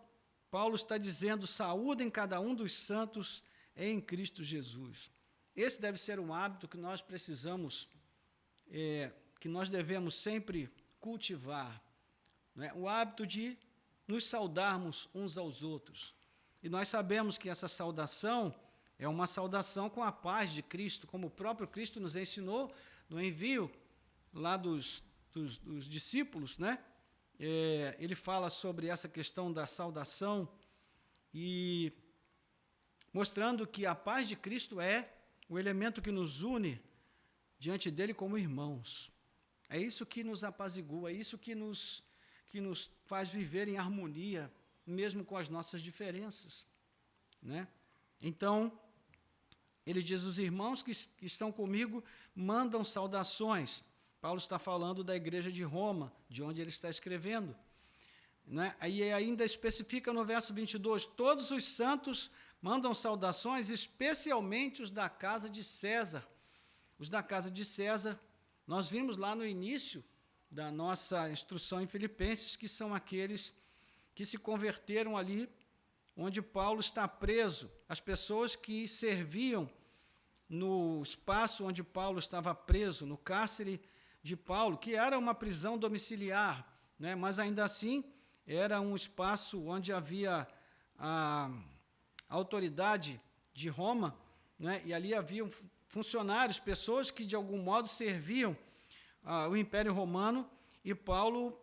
Paulo está dizendo, saúdem cada um dos santos em Cristo Jesus. Esse deve ser um hábito que nós precisamos que nós devemos sempre cultivar, né? O hábito de nos saudarmos uns aos outros. E nós sabemos que essa saudação é uma saudação com a paz de Cristo, como o próprio Cristo nos ensinou no envio lá dos discípulos, né? Ele fala sobre essa questão da saudação e mostrando que a paz de Cristo é o elemento que nos une diante dele como irmãos. É isso que nos apazigua, é isso que nos faz viver em harmonia, mesmo com as nossas diferenças, né? Então, ele diz, os irmãos que estão comigo mandam saudações. Paulo está falando da igreja de Roma, de onde ele está escrevendo, né? Aí ainda especifica no verso 22, todos os santos mandam saudações, especialmente os da casa de César. Os da casa de César, nós vimos lá no início da nossa instrução em Filipenses, que são aqueles que se converteram ali onde Paulo está preso, as pessoas que serviam no espaço onde Paulo estava preso, no cárcere de Paulo, que era uma prisão domiciliar, né? Mas ainda assim era um espaço onde havia a autoridade de Roma, né? E ali haviam funcionários, pessoas que de algum modo serviam o Império Romano, e Paulo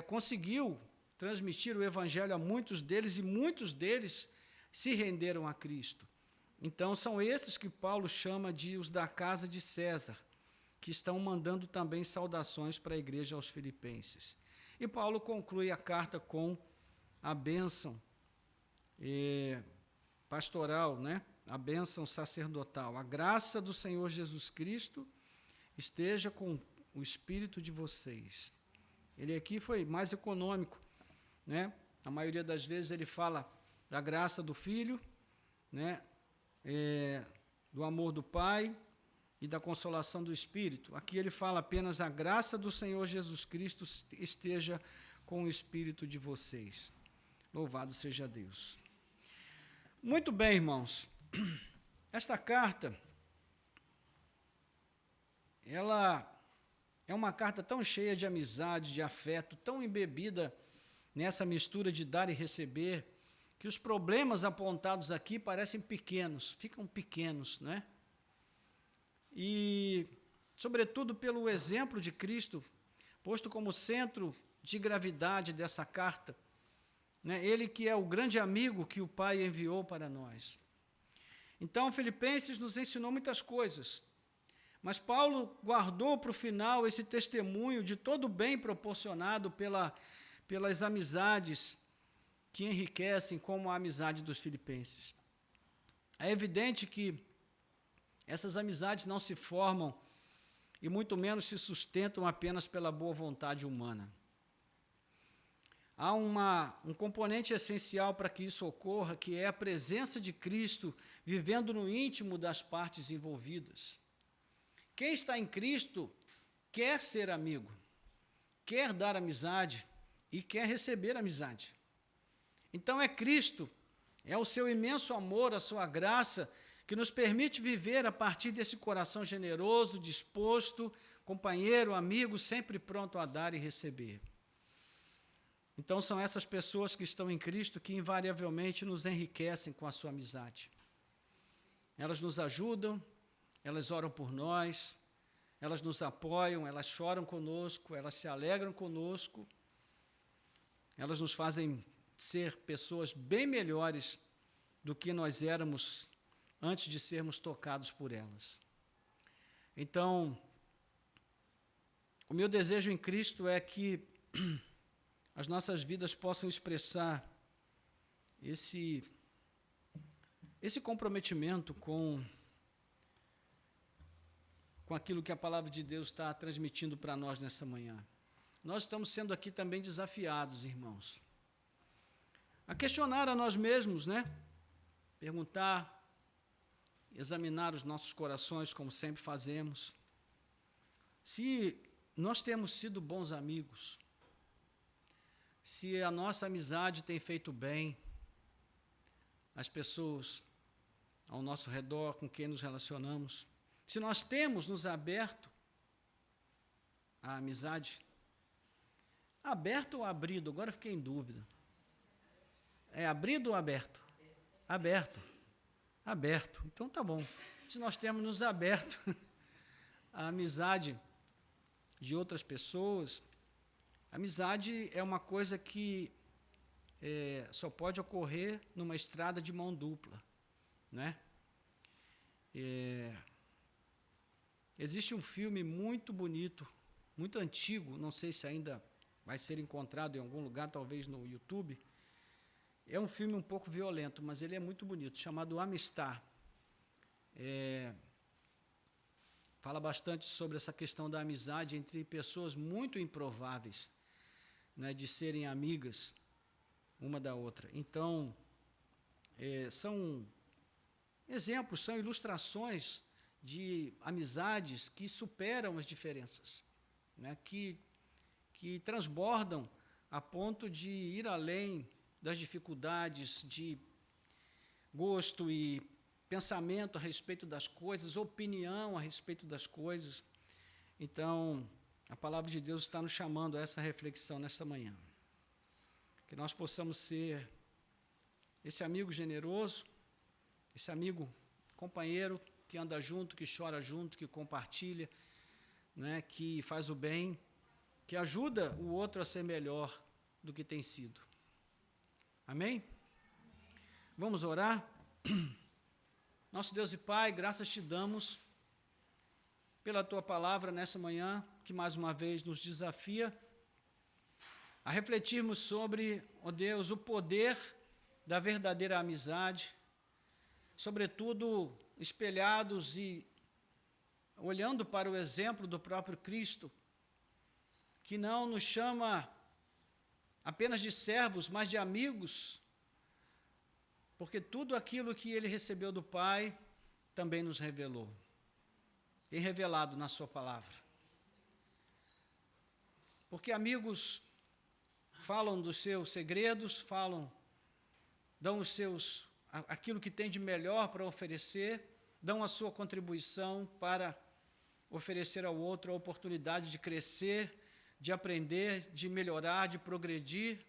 conseguiu transmitir o Evangelho a muitos deles, e muitos deles se renderam a Cristo. Então, são esses que Paulo chama de os da casa de César, que estão mandando também saudações para a igreja aos filipenses. E Paulo conclui a carta com a bênção pastoral, né? A bênção sacerdotal. A graça do Senhor Jesus Cristo esteja com o espírito de vocês. Ele aqui foi mais econômico, né? A maioria das vezes ele fala da graça do Filho, né? Do amor do Pai e da consolação do Espírito. Aqui ele fala apenas a graça do Senhor Jesus Cristo esteja com o espírito de vocês. Louvado seja Deus. Muito bem, irmãos. Esta carta, ela é uma carta tão cheia de amizade, de afeto, tão embebida nessa mistura de dar e receber, que os problemas apontados aqui parecem pequenos, ficam pequenos, né? E, sobretudo, pelo exemplo de Cristo, posto como centro de gravidade dessa carta, né? Ele que é o grande amigo que o Pai enviou para nós. Então, Filipenses nos ensinou muitas coisas, mas Paulo guardou para o final esse testemunho de todo o bem proporcionado pelas amizades que enriquecem, como a amizade dos filipenses. É evidente que essas amizades não se formam e muito menos se sustentam apenas pela boa vontade humana. Há um componente essencial para que isso ocorra, que é a presença de Cristo vivendo no íntimo das partes envolvidas. Quem está em Cristo quer ser amigo, quer dar amizade e quer receber amizade. Então é Cristo, é o seu imenso amor, a sua graça, que nos permite viver a partir desse coração generoso, disposto, companheiro, amigo, sempre pronto a dar e receber. Então são essas pessoas que estão em Cristo que invariavelmente nos enriquecem com a sua amizade. Elas nos ajudam, elas oram por nós, elas nos apoiam, elas choram conosco, elas se alegram conosco, elas nos fazem ser pessoas bem melhores do que nós éramos antes de sermos tocados por elas. Então, o meu desejo em Cristo é que as nossas vidas possam expressar esse comprometimento com aquilo que a palavra de Deus está transmitindo para nós nessa manhã. Nós estamos sendo aqui também desafiados, irmãos, a questionar a nós mesmos, né? Perguntar, examinar os nossos corações, como sempre fazemos, se nós temos sido bons amigos, se a nossa amizade tem feito bem às pessoas ao nosso redor, com quem nos relacionamos, se nós temos nos aberto a amizade? Aberto ou abrido? Agora eu fiquei em dúvida. É abrido ou aberto? Aberto. Aberto. Então tá bom. Se nós temos nos aberto a amizade de outras pessoas, amizade é uma coisa que só pode ocorrer numa estrada de mão dupla, né? Existe um filme muito bonito, muito antigo, não sei se ainda vai ser encontrado em algum lugar, talvez no YouTube. É um filme um pouco violento, mas ele é muito bonito, chamado Amistad. Fala bastante sobre essa questão da amizade entre pessoas muito improváveis, né, de serem amigas uma da outra. Então, são exemplos, são ilustrações de amizades que superam as diferenças, né, que transbordam a ponto de ir além das dificuldades de gosto e pensamento a respeito das coisas, opinião a respeito das coisas. Então, a palavra de Deus está nos chamando a essa reflexão nesta manhã. Que nós possamos ser esse amigo generoso, esse amigo companheiro que anda junto, que chora junto, que compartilha, né, que faz o bem, que ajuda o outro a ser melhor do que tem sido. Amém? Vamos orar? Nosso Deus e Pai, graças te damos pela tua palavra nessa manhã, que mais uma vez nos desafia a refletirmos sobre, ó Deus, o poder da verdadeira amizade, sobretudo espelhados e olhando para o exemplo do próprio Cristo, que não nos chama apenas de servos, mas de amigos, porque tudo aquilo que ele recebeu do Pai também nos revelou. Tem revelado na sua palavra. Porque amigos falam dos seus segredos, dão aquilo que tem de melhor para oferecer, dão a sua contribuição para oferecer ao outro a oportunidade de crescer, de aprender, de melhorar, de progredir,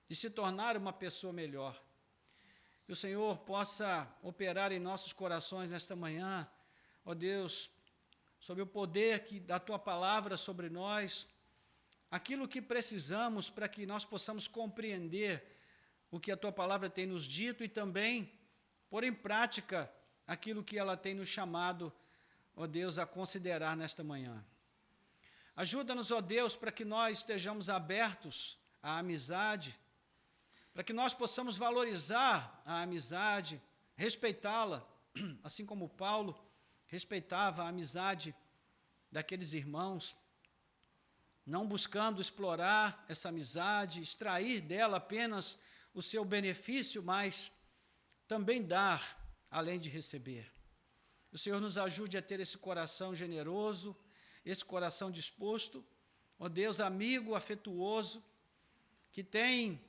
de se tornar uma pessoa melhor. Que o Senhor possa operar em nossos corações nesta manhã, ó Deus, sob o poder da Tua palavra sobre nós, aquilo que precisamos para que nós possamos compreender o que a Tua palavra tem nos dito e também pôr em prática aquilo que ela tem nos chamado, ó Deus, a considerar nesta manhã. Ajuda-nos, ó Deus, para que nós estejamos abertos à amizade, para que nós possamos valorizar a amizade, respeitá-la, assim como Paulo respeitava a amizade daqueles irmãos, não buscando explorar essa amizade, extrair dela apenas o seu benefício, mas também dar, além de receber. O Senhor nos ajude a ter esse coração generoso, esse coração disposto, ó Deus, amigo, afetuoso, que tem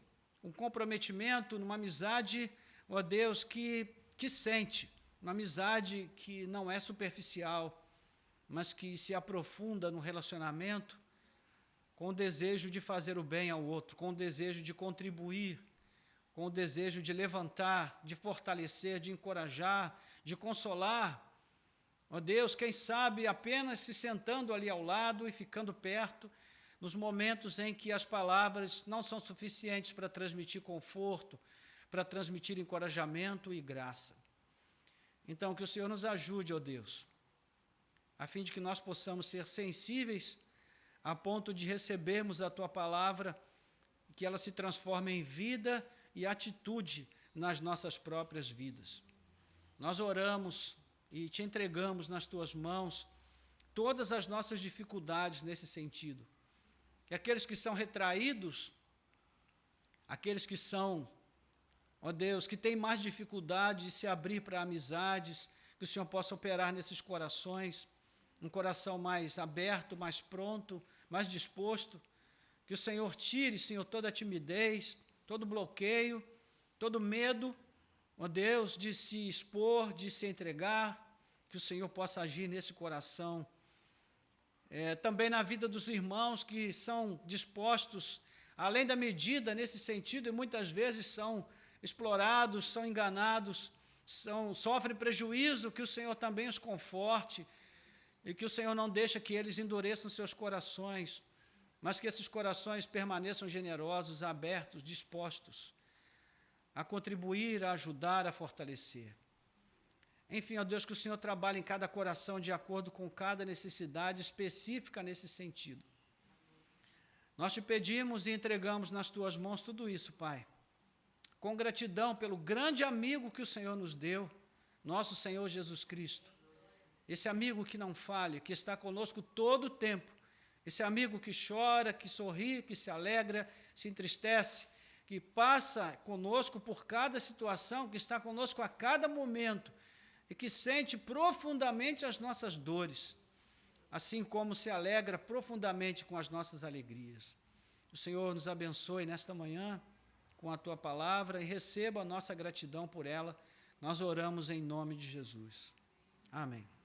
um comprometimento numa amizade, ó Deus, que sente, uma amizade que não é superficial, mas que se aprofunda no relacionamento, com o desejo de fazer o bem ao outro, com o desejo de contribuir, com o desejo de levantar, de fortalecer, de encorajar, de consolar. Ó Deus, quem sabe apenas se sentando ali ao lado e ficando perto, nos momentos em que as palavras não são suficientes para transmitir conforto, para transmitir encorajamento e graça. Então, que o Senhor nos ajude, ó Deus, a fim de que nós possamos ser sensíveis a ponto de recebermos a Tua palavra, que ela se transforme em vida e atitude nas nossas próprias vidas. Nós oramos e Te entregamos nas Tuas mãos todas as nossas dificuldades nesse sentido. Que aqueles que são retraídos, aqueles que são, ó Deus, que têm mais dificuldade de se abrir para amizades, que o Senhor possa operar nesses corações, um coração mais aberto, mais pronto, mais disposto, que o Senhor tire, Senhor, toda a timidez, todo bloqueio, todo medo, ó Deus, de se expor, de se entregar, que o Senhor possa agir nesse coração, também na vida dos irmãos que são dispostos, além da medida nesse sentido, e muitas vezes são explorados, são enganados, sofrem prejuízo, que o Senhor também os conforte, e que o Senhor não deixa que eles endureçam seus corações, mas que esses corações permaneçam generosos, abertos, dispostos a contribuir, a ajudar, a fortalecer. Enfim, ó Deus, que o Senhor trabalhe em cada coração de acordo com cada necessidade específica nesse sentido. Nós te pedimos e entregamos nas tuas mãos tudo isso, Pai, com gratidão pelo grande amigo que o Senhor nos deu, nosso Senhor Jesus Cristo. Esse amigo que não falha, que está conosco todo o tempo, esse amigo que chora, que sorri, que se alegra, se entristece, que passa conosco por cada situação, que está conosco a cada momento, e que sente profundamente as nossas dores, assim como se alegra profundamente com as nossas alegrias. O Senhor nos abençoe nesta manhã com a Tua palavra e receba a nossa gratidão por ela. Nós oramos em nome de Jesus. Amém.